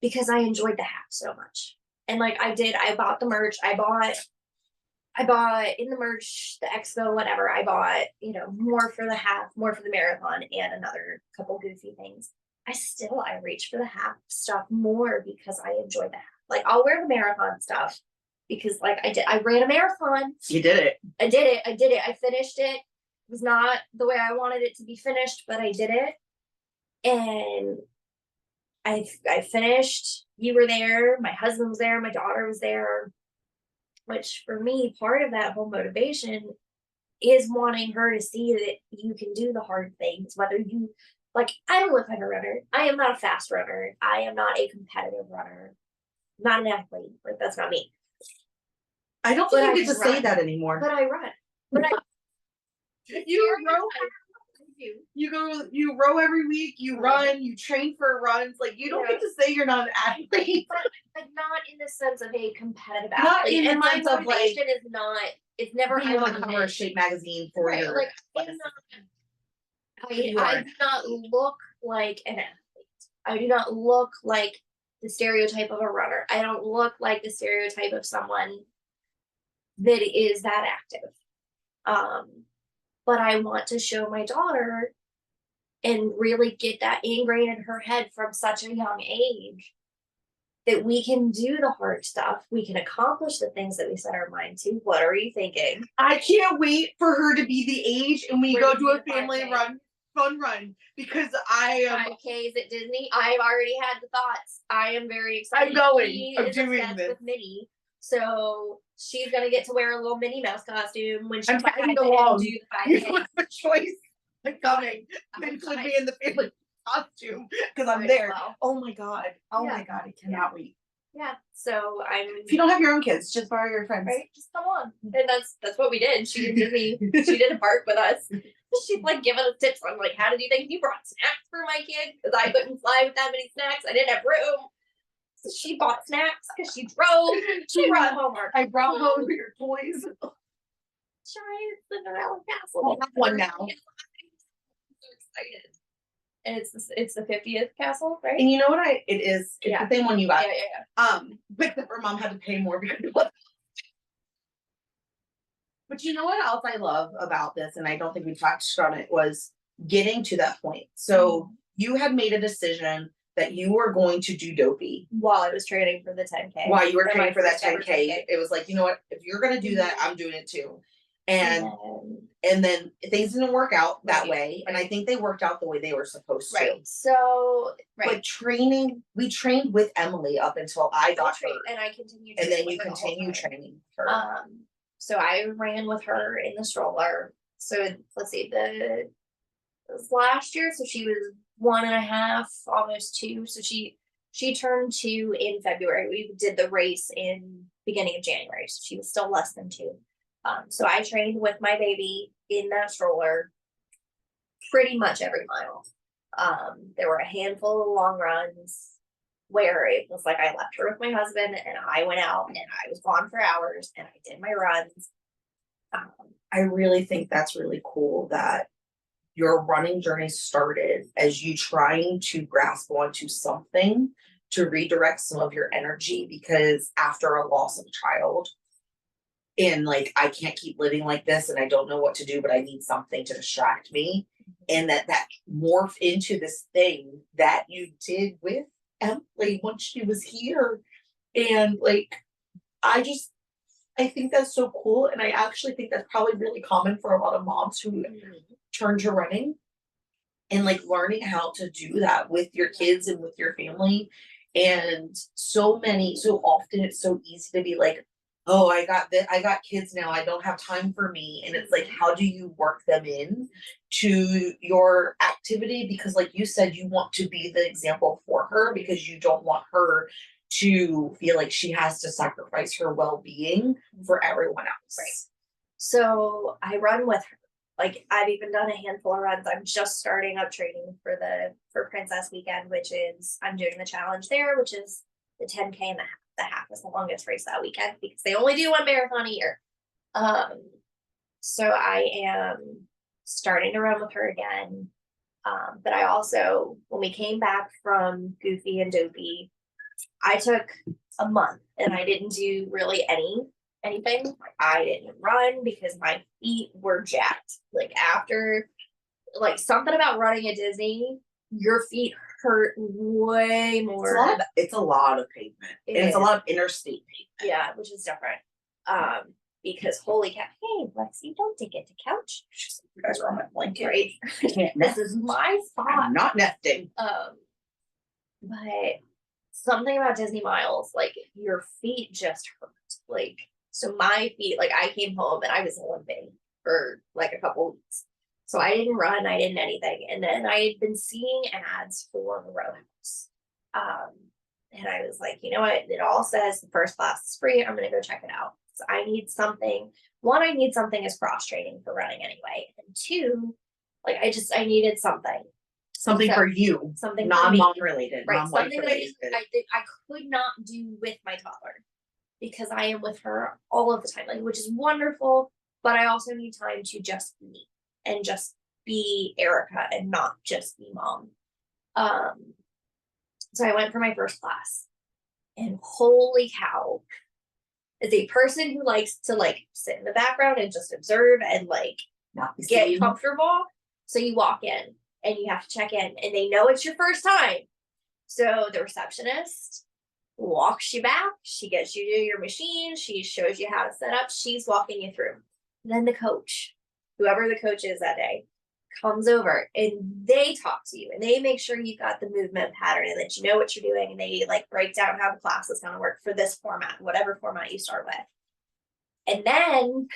because I enjoyed the half so much. And like I bought the merch. I bought in the merch, the expo, whatever. I bought, more for the half, more for the marathon, and another couple goofy things. I reach for the half stuff more because I enjoy the half. Like I'll wear the marathon stuff because like I ran a marathon. You did it. I did it. I finished it. It was not the way I wanted it to be finished, but I did it. And I finished. You were there. My husband was there. My daughter was there. Which for me, part of that whole motivation is wanting her to see that you can do the hard things. Whether you like, I don't look like a runner. I am not a fast runner. I am not a competitive runner. I'm not an athlete. Like that's not me. I don't think you get to say that anymore. But I run. But you row every week, you run, you train for runs. Like you don't get to say you're not an athlete. But not in the sense of a competitive athlete. Not in and the my sense of like is not, it's never being on the cover of Shape magazine for your like I do not look like an athlete. I do not look like the stereotype of a runner. I don't look like the stereotype of someone that is that active. But I want to show my daughter and really get that ingrained in her head from such a young age that we can do the hard stuff. We can accomplish the things that we set our mind to. What are you thinking? I can't wait for her to be the age and we go do a family run fun run because I am 5Ks at Disney. I've already had the thoughts. I am very excited. I'm going. She I'm is doing obsessed this. with Minnie. So she's gonna get to wear a little Minnie Mouse costume when she's I'm tagging 5 along. and do the You 5K. don't have a choice. I'm coming. I'm Then could fine. be in the family costume because I'm Might as there. well. Oh my god. Oh Yeah. my god. I cannot wait. Yeah. So I'm If you don't have your own kids, just borrow your friends. right. Just come on. And that's what we did. She did Disney. She did a park with us. She's like giving us tips on like how to do things. You brought snacks for my kid because I couldn't fly with that many snacks. I didn't have room. So she bought snacks because she drove. She brought homework. I brought home your toys. Giant Cinderella castle. I have one now. I'm so excited. And it's the 50th castle, right? And you know what it is? It's Yeah. the same one you got. Yeah. But her mom had to pay more because it was. But you know what else I love about this, and I don't think we touched on it, was getting to that point. So you had made a decision that you were going to do dopey While I was training for the 10K. while you were For training my for that first ever 10K. It was like, you know what? If you're gonna do that, I'm doing it too. And then things didn't work out that Right, way. And I right. think they worked out the way they were supposed to. Right. So But we trained with Emily up until I got her. and I continued. And then training you with her the whole continue time. training her. So I ran with her in the stroller. So let's see, it was last year. So she was 1.5, almost 2. So she turned 2 in February. We did the race in beginning of January. So she was still less than 2. So I trained with my baby in that stroller pretty much every mile. There were a handful of long runs where it was like I left her with my husband and I went out and I was gone for hours and I did my runs. I really think that's really cool that your running journey started as you trying to grasp onto something to redirect some of your energy, because after a loss of a child, and like, I can't keep living like this and I don't know what to do, but I need something to distract me. And that morphed into this thing that you did with Emily once she was here. And like, I think that's so cool. And I actually think that's probably really common for a lot of moms who turn to running and like learning how to do that with your kids and with your family. And so often it's so easy to be like, oh, I got kids now, I don't have time for me. And it's like, how do you work them in to your activity? Because like you said, you want to be the example for her because you don't want her to feel like she has to sacrifice her well-being for everyone else. Right. So I run with her. Like I've even done a handful of runs. I'm just starting up training for Princess Weekend, which is I'm doing the challenge there, which is the 10K and the half is the longest race that weekend because they only do one marathon a year. So I am starting to run with her again. But I also, when we came back from Goofy and Dopey, I took a month and I didn't do really anything. I didn't run because my feet were jacked. Like after, like something about running at Disney, your feet hurt way more. It's a lot of pavement. And it's a lot of interstate pavement. Yeah, which is different. Because holy cow, hey Lexi, don't take it to couch. You guys are on my blanket. Right. This is my spot. I'm not nesting. But something about Disney Miles, like your feet just hurt. Like, so my feet, like I came home and I was limping for like a couple weeks. So I didn't run, I didn't anything. And then I had been seeing ads for the row house. And I was like, you know what? It all says the first class is free. I'm gonna go check it out. So I need something. One, I need something as cross training for running anyway. And 2, like I needed something. Something for you. Something non-mom related. Right. Non-wife Something that related. I could not do with my toddler because I am with her all of the time, like which is wonderful. But I also need time to just be me and just be Erica and not just be mom. So I went for my first class, and holy cow, as a person who likes to like sit in the background and just observe and like Not get comfortable. So you walk in and you have to check in and they know it's your first time. So the receptionist walks you back. She gets you to your machine. She shows you how to set up. She's walking you through. And then the coach, whoever the coach is that day, comes over and they talk to you and they make sure you got the movement pattern and that you know what you're doing, and they like break down how the class is going to work for this format, whatever format you start with. And then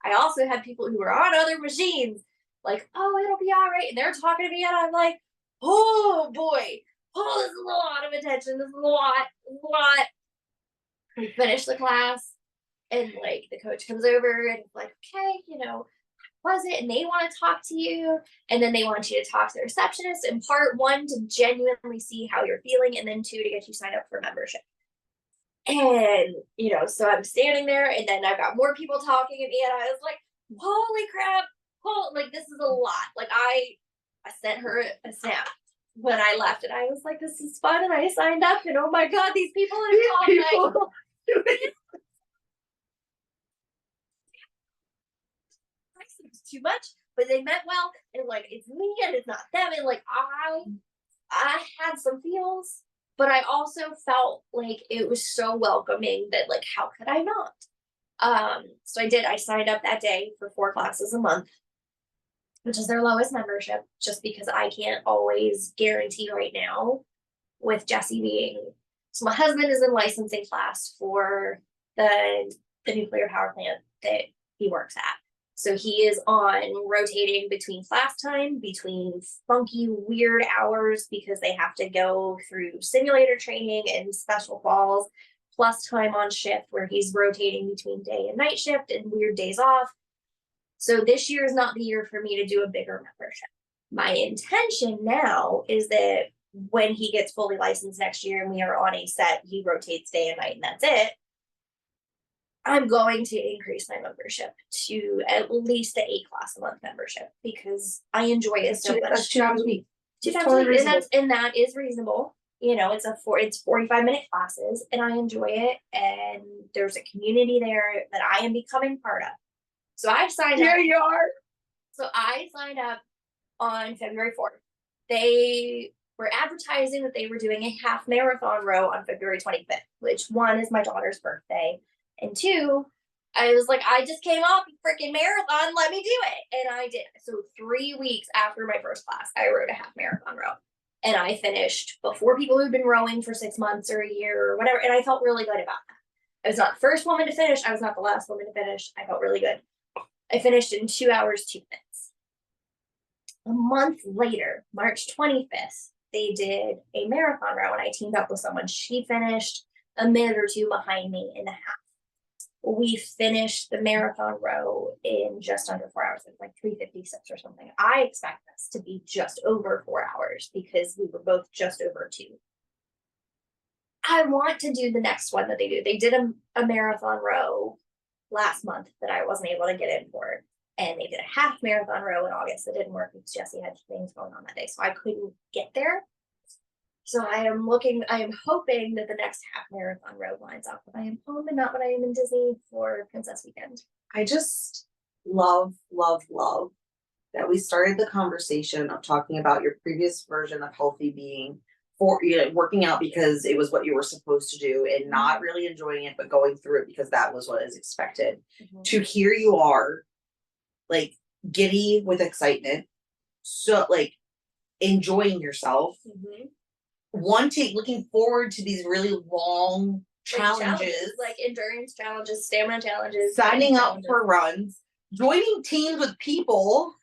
I also had people who were on other machines like, oh, it'll be all right, and they're talking to me and I'm like, oh boy, oh, this is a lot of attention, this is a lot. We finish the class and like the coach comes over and it's like, okay, you know, was it? And they want to talk to you. And then they want you to talk to the receptionist in part 1 to genuinely see how you're feeling. And then 2 to get you signed up for membership. And, you know, so I'm standing there and then I've got more people talking at me and I was like, holy crap. Like, this is a lot. Like I sent her a snap when I left and I was like, this is fun. And I signed up and oh my God, these people are all like, too much, but they meant well, and like it's me and it's not them, and like I had some feels, but I also felt like it was so welcoming that like how could I not? So I signed up that day for 4 classes a month, which is their lowest membership, just because I can't always guarantee right now with Jesse being, so my husband is in licensing class for the nuclear power plant that he works at. So he is on rotating between class time, between funky, weird hours because they have to go through simulator training and special calls, plus time on shift where he's rotating between day and night shift and weird days off. So this year is not the year for me to do a bigger membership. My intention now is that when he gets fully licensed next year and we are on a set, he rotates day and night and that's it. I'm going to increase my membership to at least the 8 class a month membership because I enjoy it so much. That's 2 hours a week. 2 times a week, and that is reasonable. You know, it's 45-minute classes, and I enjoy it. And there's a community there that I am becoming part of. So I signed up. Here you are. So I signed up on February 4th. They were advertising that they were doing a half marathon row on February 25th, which 1 is my daughter's birthday. And 2, I was like, I just came off a freaking marathon. Let me do it. And I did. So 3 weeks after my first class, I rode a half marathon row. And I finished before people who'd been rowing for 6 months or a year or whatever. And I felt really good about that. I was not the first woman to finish. I was not the last woman to finish. I felt really good. I finished in 2 hours, 2 minutes. A month later, March 25th, they did a marathon row and I teamed up with someone. She finished a minute or 2 behind me in the half. We finished the marathon row in just under 4 hours. It was like 3:56 or something. I expect us to be just over 4 hours because we were both just over 2. I want to do the next one that they do. They did a marathon row last month that I wasn't able to get in for. And they did a half marathon row in August that didn't work because Jesse had things going on that day. So I couldn't get there. So I am hoping that the next half marathon row lines up when I am home and not when I am in Disney for Princess Weekend. I just love that we started the conversation of talking about your previous version of healthy being for, you know, working out because it was what you were supposed to do and not really enjoying it, but going through it because that was what is expected. To here you are, like giddy with excitement, so like enjoying yourself. Looking forward to these really long challenges, like endurance challenges, stamina challenges, signing up for runs, joining teams with people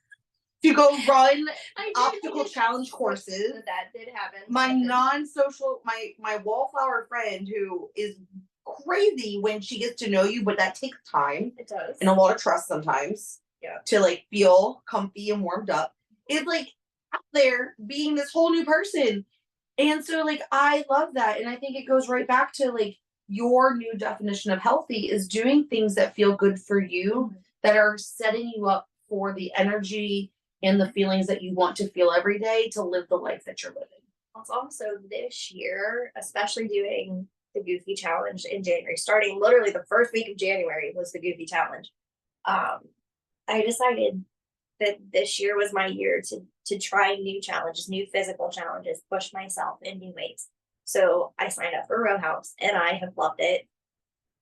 to go run obstacle challenge courses. That did happen. My non-social, my wallflower friend who is crazy when she gets to know you, but that takes time. It does. And a lot of trust sometimes. Yeah. To like feel comfy and warmed up. It's like out there being this whole new person. And so like I love that. And I think it goes right back to like your new definition of healthy is doing things that feel good for you, that are setting you up for the energy and the feelings that you want to feel every day to live the life that you're living. It's also this year, especially doing the Goofy Challenge in January, starting literally the first week of January was the Goofy Challenge. I decided that this year was my year to try new challenges, new physical challenges, push myself in new ways. So I signed up for Row House and I have loved it.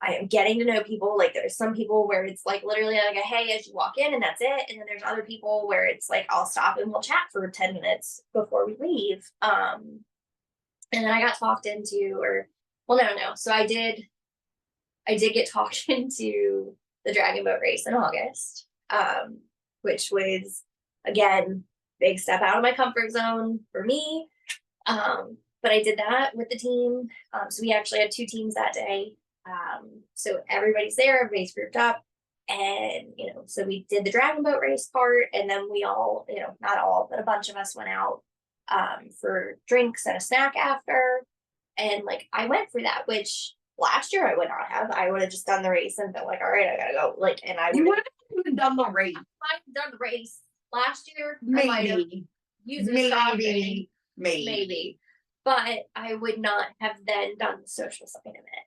I am getting to know people. Like there's some people where it's like literally like a hey as you walk in and that's it. And then there's other people where it's like I'll stop and we'll chat for 10 minutes before we leave. And then I got talked into, or well, no. So I did get talked into the Dragon Boat race in August, which was again big step out of my comfort zone for me. But I did that with the team. So we actually had 2 teams that day. So everybody's there, everybody's grouped up, and so we did the Dragon Boat race part, and then we all, not all, but a bunch of us went out for drinks and a snack after. And like I went for that, which last year I would not have. I would have just done the race and been like, all right, I gotta go. Like, and I You would would have even done the race. have done the race last year. I might have Maybe. used the stocking, Maybe. but I would not have then done the social side of it.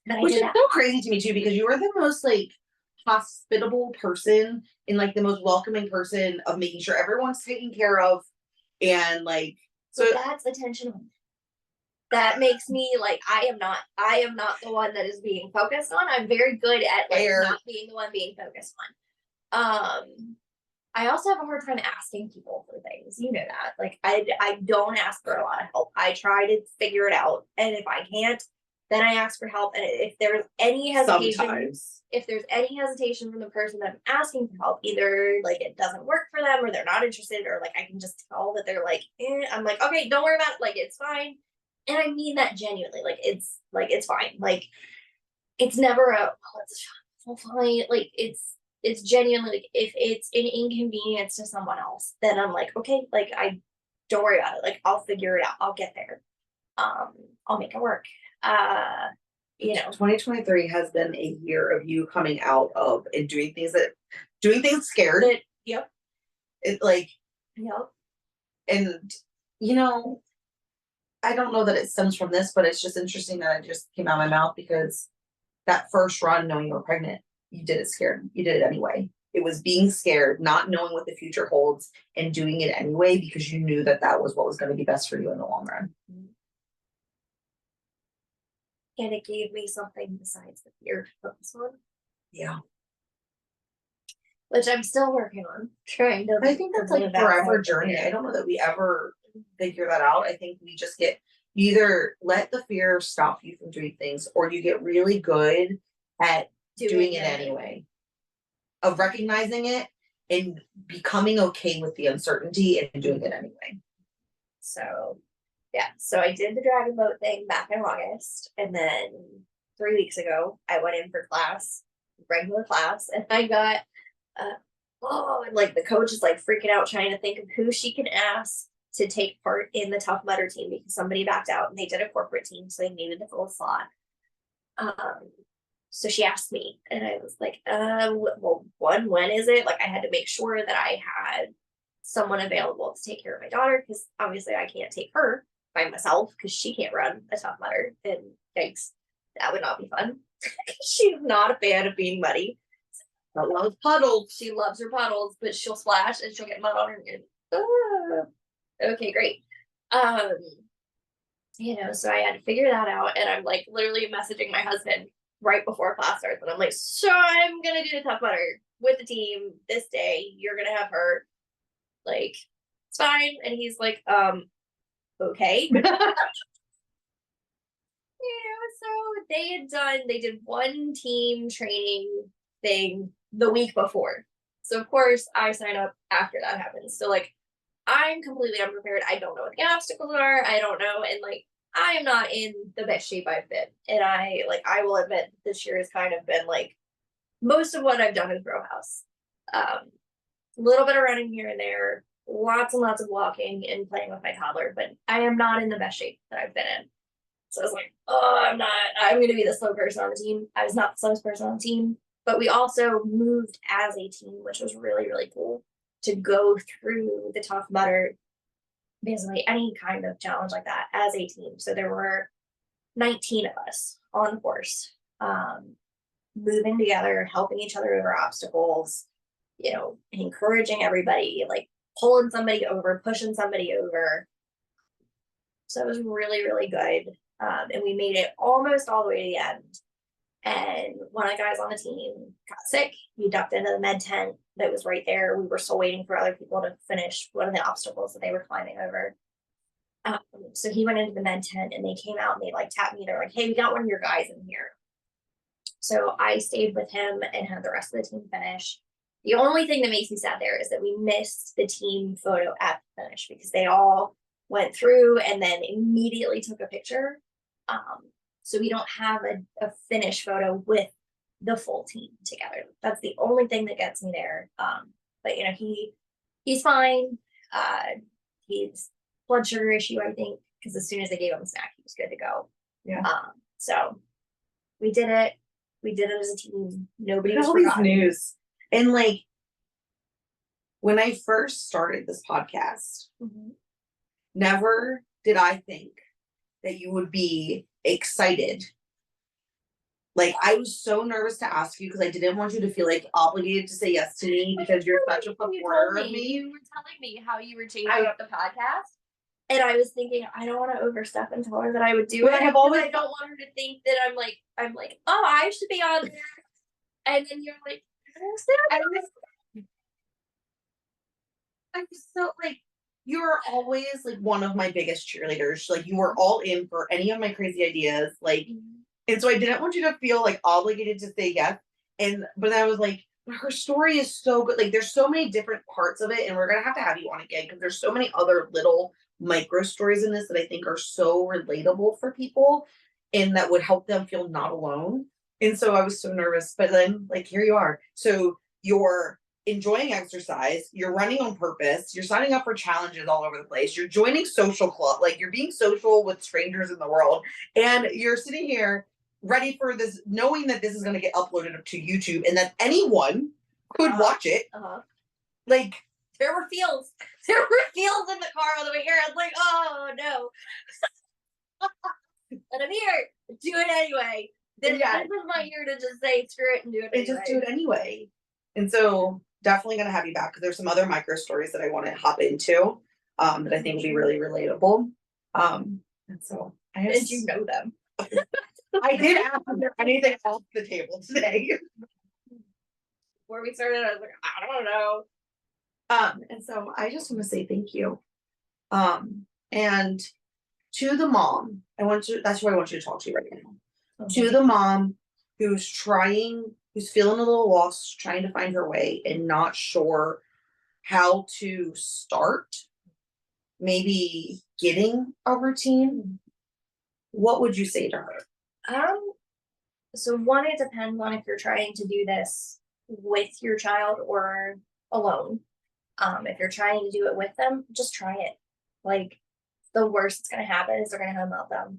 But I Which did is that. so crazy to me too, because you are the most like hospitable person and like the most welcoming person of making sure everyone's taken care of, and like So that's attention. That makes me like I am not the one that is being focused on. I'm very good at like not being the one being focused on. I also have a hard time asking people for things. You know that. Like I don't ask for a lot of help. I try to figure it out. And if I can't, then I ask for help. And if there's any hesitation, from the person that I'm asking for help, either like it doesn't work for them or they're not interested, or like I can just tell that they're like, I'm like, okay, don't worry about it. Like it's fine. And I mean that genuinely. Like it's fine. Like it's never it's fine. Like it's genuinely like if it's an inconvenience to someone else, then I'm like, okay, like I don't worry about it. Like I'll figure it out. I'll get there. I'll make it work. 2023 has been a year of you coming out of and doing things scared. Yep. It like Yep. And I don't know that it stems from this, but it's just interesting that it just came out of my mouth, because that first run, knowing you were pregnant, you did it scared. You did it anyway. It was being scared, not knowing what the future holds, and doing it anyway because you knew that that was what was going to be best for you in the long run. And it gave me something besides the fear to focus on. Yeah. Which I'm still working on. Trying to. I think that's like a forever journey. I don't know that we ever figure that out. I think we just you either let the fear stop you from doing things, or you get really good at doing it anyway. Of recognizing it and becoming okay with the uncertainty and doing it anyway. So yeah, so I did the Dragon Boat thing back in August, and then 3 weeks ago I went in for regular class, and I got and like the coach is like freaking out trying to think of who she can ask to take part in the Tough Mudder team, because somebody backed out and they did a corporate team, so they needed to fill a slot. So she asked me, and I was like, well, when is it? Like I had to make sure that I had someone available to take care of my daughter, because obviously I can't take her by myself because she can't run a Tough Mudder, and yikes, that would not be fun. She's not a fan of being muddy. But loves puddles. She loves her puddles, but she'll splash and she'll get mud on her. Okay, great. So I had to figure that out, and I'm like literally messaging my husband right before class starts, and I'm like, so I'm gonna do the Tough Mudder with the team this day. You're gonna have her. Like, it's fine. And he's like, okay. So they did one team training thing the week before. So of course I sign up after that happens. So like I'm completely unprepared. I don't know what the obstacles are. I don't know. And like I am not in the best shape I've been. And I will admit this year has kind of been like most of what I've done is row house. A little bit of running here and there, lots and lots of walking and playing with my toddler, but I am not in the best shape that I've been in. So I was like, I'm going to be the slow person on the team. I was not the slowest person on the team, but we also moved as a team, which was really, really cool to go through the Tough Mudder, basically any kind of challenge like that as a team. So there were 19 of us on the course, moving together, helping each other over obstacles, encouraging everybody, like pulling somebody over, pushing somebody over. So it was really, really good. And we made it almost all the way to the end. And one of the guys on the team got sick. He ducked into the med tent that was right there. We were still waiting for other people to finish one of the obstacles that they were climbing over. So he went into the med tent and they came out and they like tapped me. They're like, hey, we got one of your guys in here. So I stayed with him and had the rest of the team finish. The only thing that makes me sad there is that we missed the team photo at the finish because they all went through and then immediately took a picture. So we don't have a finish photo with the full team together. That's the only thing that gets me there. But you know, he's fine. He's blood sugar issue, I think, because as soon as they gave him a snack, he was good to go. Yeah. So we did it. We did it as a team. Nobody was all these forgotten. news. And like when I first started this podcast, never did I think that you would be excited. Like I was so nervous to ask you because I didn't want you to feel like obligated to say yes to me because you're such a supporter of me. You were telling me how you were changing up the podcast. And I was thinking, I don't want to overstep and tell her that I would do But it. I have always I don't want her to think that I'm like, oh, I should be on there. And then you're like, I'm so like you're always like one of my biggest cheerleaders. Like you were all in for any of my crazy ideas. Like, and so I didn't want you to feel like obligated to say yes. But I was like, her story is so good. Like there's so many different parts of it, and we're gonna have you on again because there's so many other little micro stories in this that I think are so relatable for people and that would help them feel not alone. And so I was so nervous, but then like here you are. So you're enjoying exercise, you're running on purpose, you're signing up for challenges all over the place, you're joining social club, like you're being social with strangers in the world, and you're sitting here ready for this, knowing that this is going to get uploaded to YouTube and that anyone could watch it. Like there were fields in the car on the way here. I was like, oh no. But I'm here. Do it anyway. This is my year to just say screw it and do it anyway. And just do it anyway. And so definitely going to have you back because there's some other micro stories that I want to hop into that I think will be really relatable. And so I have and you know them. I did ask if there anything off the table today. Before we started, I was like, I don't know. And so I just want to say thank you. And to the mom, that's who I want you to talk to right now. To the mom who's feeling a little lost, trying to find her way and not sure how to start, maybe getting a routine, what would you say to her? So one, it depends on if you're trying to do this with your child or alone. If you're trying to do it with them, just try it. Like the worst that's gonna happen is they're gonna have a meltdown.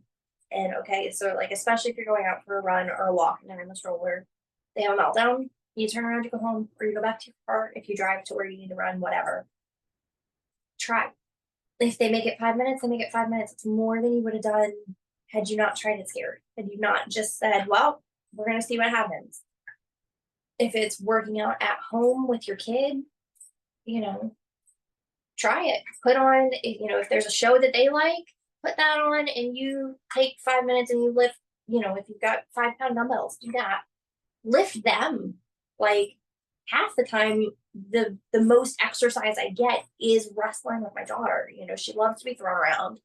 And okay, so like especially if you're going out for a run or a walk and they're in the stroller, they have a meltdown, you turn around, you go home, or you go back to your car if you drive to where you need to run, whatever. Try. If they make it 5 minutes, they make it 5 minutes. It's more than you would have done had you not tried it scared. Had you not just said, well, we're gonna see what happens. If it's working out at home with your kid, you know, try it. Put on, if there's a show that they like, put that on and you take 5 minutes and you lift, if you've got 5-pound dumbbells, do that. Lift them. Like half the time, the most exercise I get is wrestling with my daughter. She loves to be thrown around.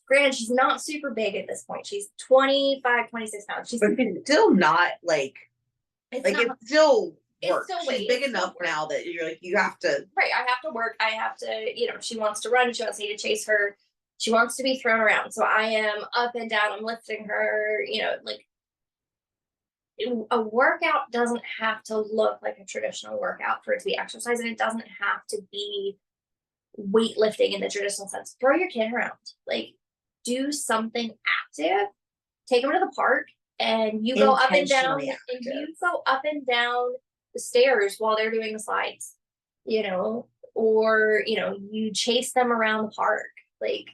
Granted, she's not super big at this point. She's 25, 26 pounds. She's still not like, it's still work. She's big enough work. Now that you're like, you have to. Right. I have to work. I have to, she wants to run. She wants me to chase her. She wants to be thrown around. So I am up and down. I'm lifting her, a workout doesn't have to look like a traditional workout for it to be exercise. And it doesn't have to be weightlifting in the traditional sense. Throw your kid around. Like, do something active. Take them to the park and you go up and down. And you go up and down the stairs while they're doing the slides, or, you chase them around the park, like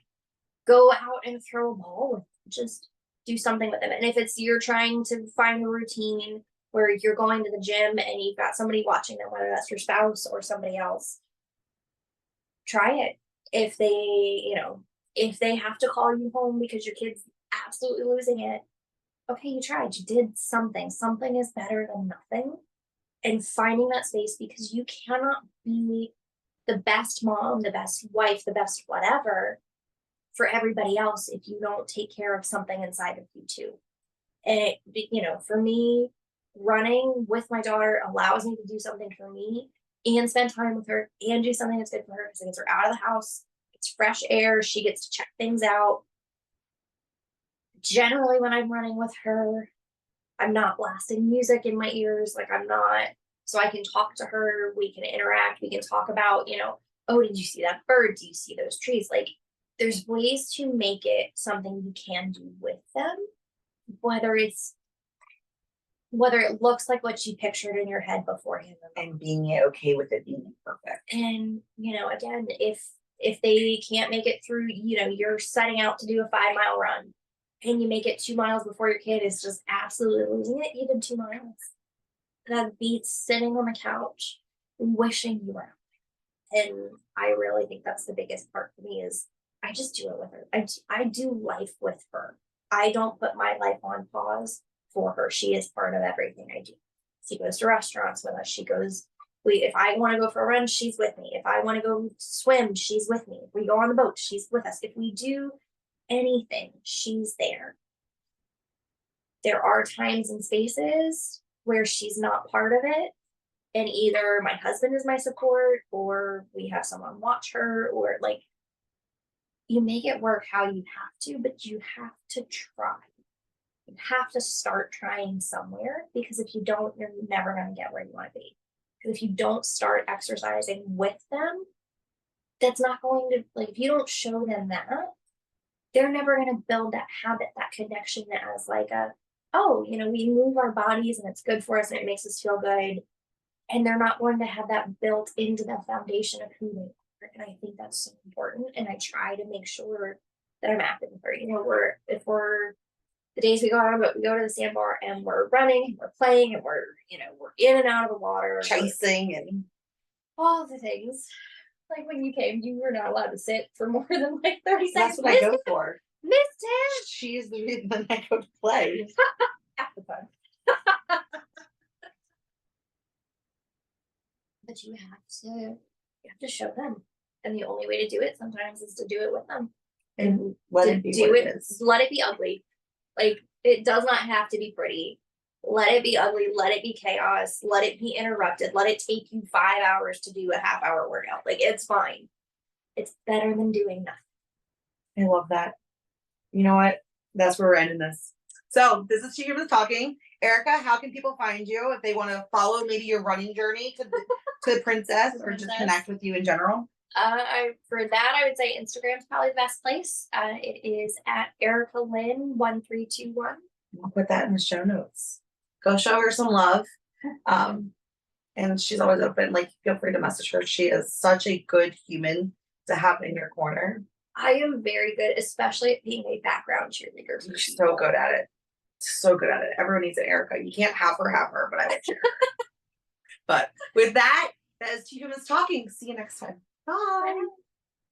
go out and throw a ball with them. Just do something with them. And if it's, you're trying to find a routine where you're going to the gym and you've got somebody watching them, whether that's your spouse or somebody else, try it. If they have to call you home because your kid's absolutely losing it. Okay, you tried, you did something. Something is better than nothing. And finding that space, because you cannot be the best mom, the best wife, the best whatever for everybody else if you don't take care of something inside of you too. And for me, running with my daughter allows me to do something for me and spend time with her and do something that's good for her because it gets her out of the house. It's fresh air. She gets to check things out. Generally, when I'm running with her, I'm not blasting music in my ears. Like, I'm not, so I can talk to her. We can interact. We can talk about, oh, did you see that bird? Do you see those trees? Like, there's ways to make it something you can do with them, whether it looks like what you pictured in your head beforehand. And being okay with it being imperfect. And, again, if they can't make it through, you're setting out to do a 5-mile run and you make it 2 miles before your kid is just absolutely losing it, even 2 miles. That beats sitting on the couch wishing you were out. And I really think that's the biggest part for me is I just do it with her. I do life with her. I don't put my life on pause for her. She is part of everything I do. She goes to restaurants with us. She goes, if I want to go for a run, she's with me. If I want to go swim, she's with me. If we go on the boat, she's with us. If we do anything, she's there. There are times and spaces where she's not part of it. And either my husband is my support or we have someone watch her, or like, you make it work how you have to, but you have to try. You have to start trying somewhere, because if you don't, you're never going to get where you want to be. Because if you don't start exercising with them, that's not going to, like, if you don't show them that, they're never going to build that habit, that connection as like we move our bodies and it's good for us and it makes us feel good. And they're not going to have that built into the foundation of who they are. And I think that's so important. And I try to make sure that I'm active with her. If we're the days we go out, but we go to the sandbar and we're running and we're playing and we're in and out of the water, Chasing and all the things. Like when you came, you were not allowed to sit for more than like 30 seconds. That's what I go for. Miss Tim. She's the reason I go to play. Half the time. But you have to show them. And the only way to do it sometimes is to do it with them. And let it be what it is. Let it be ugly. Like, it does not have to be pretty. Let it be ugly. Let it be chaos. Let it be interrupted. Let it take you 5 hours to do a half-hour workout. Like, it's fine. It's better than doing nothing. I love that. You know what? That's where we're ending this. So this is She Humans Talking. Erica, how can people find you if they want to follow maybe your running journey to the princess or just connect with you in general? For that, I would say Instagram's probably the best place. It is at Erica Lynn 1321. I'll put that in the show notes. Go show her some love. And she's always open. Like, feel free to message her. She is such a good human to have in your corner. I am very good, especially at being a background cheerleader. She's so good at it. So good at it. Everyone needs an Erica. You can't have her, but I will share. But with that, that is Two Humans Talking. See you next time. Bye.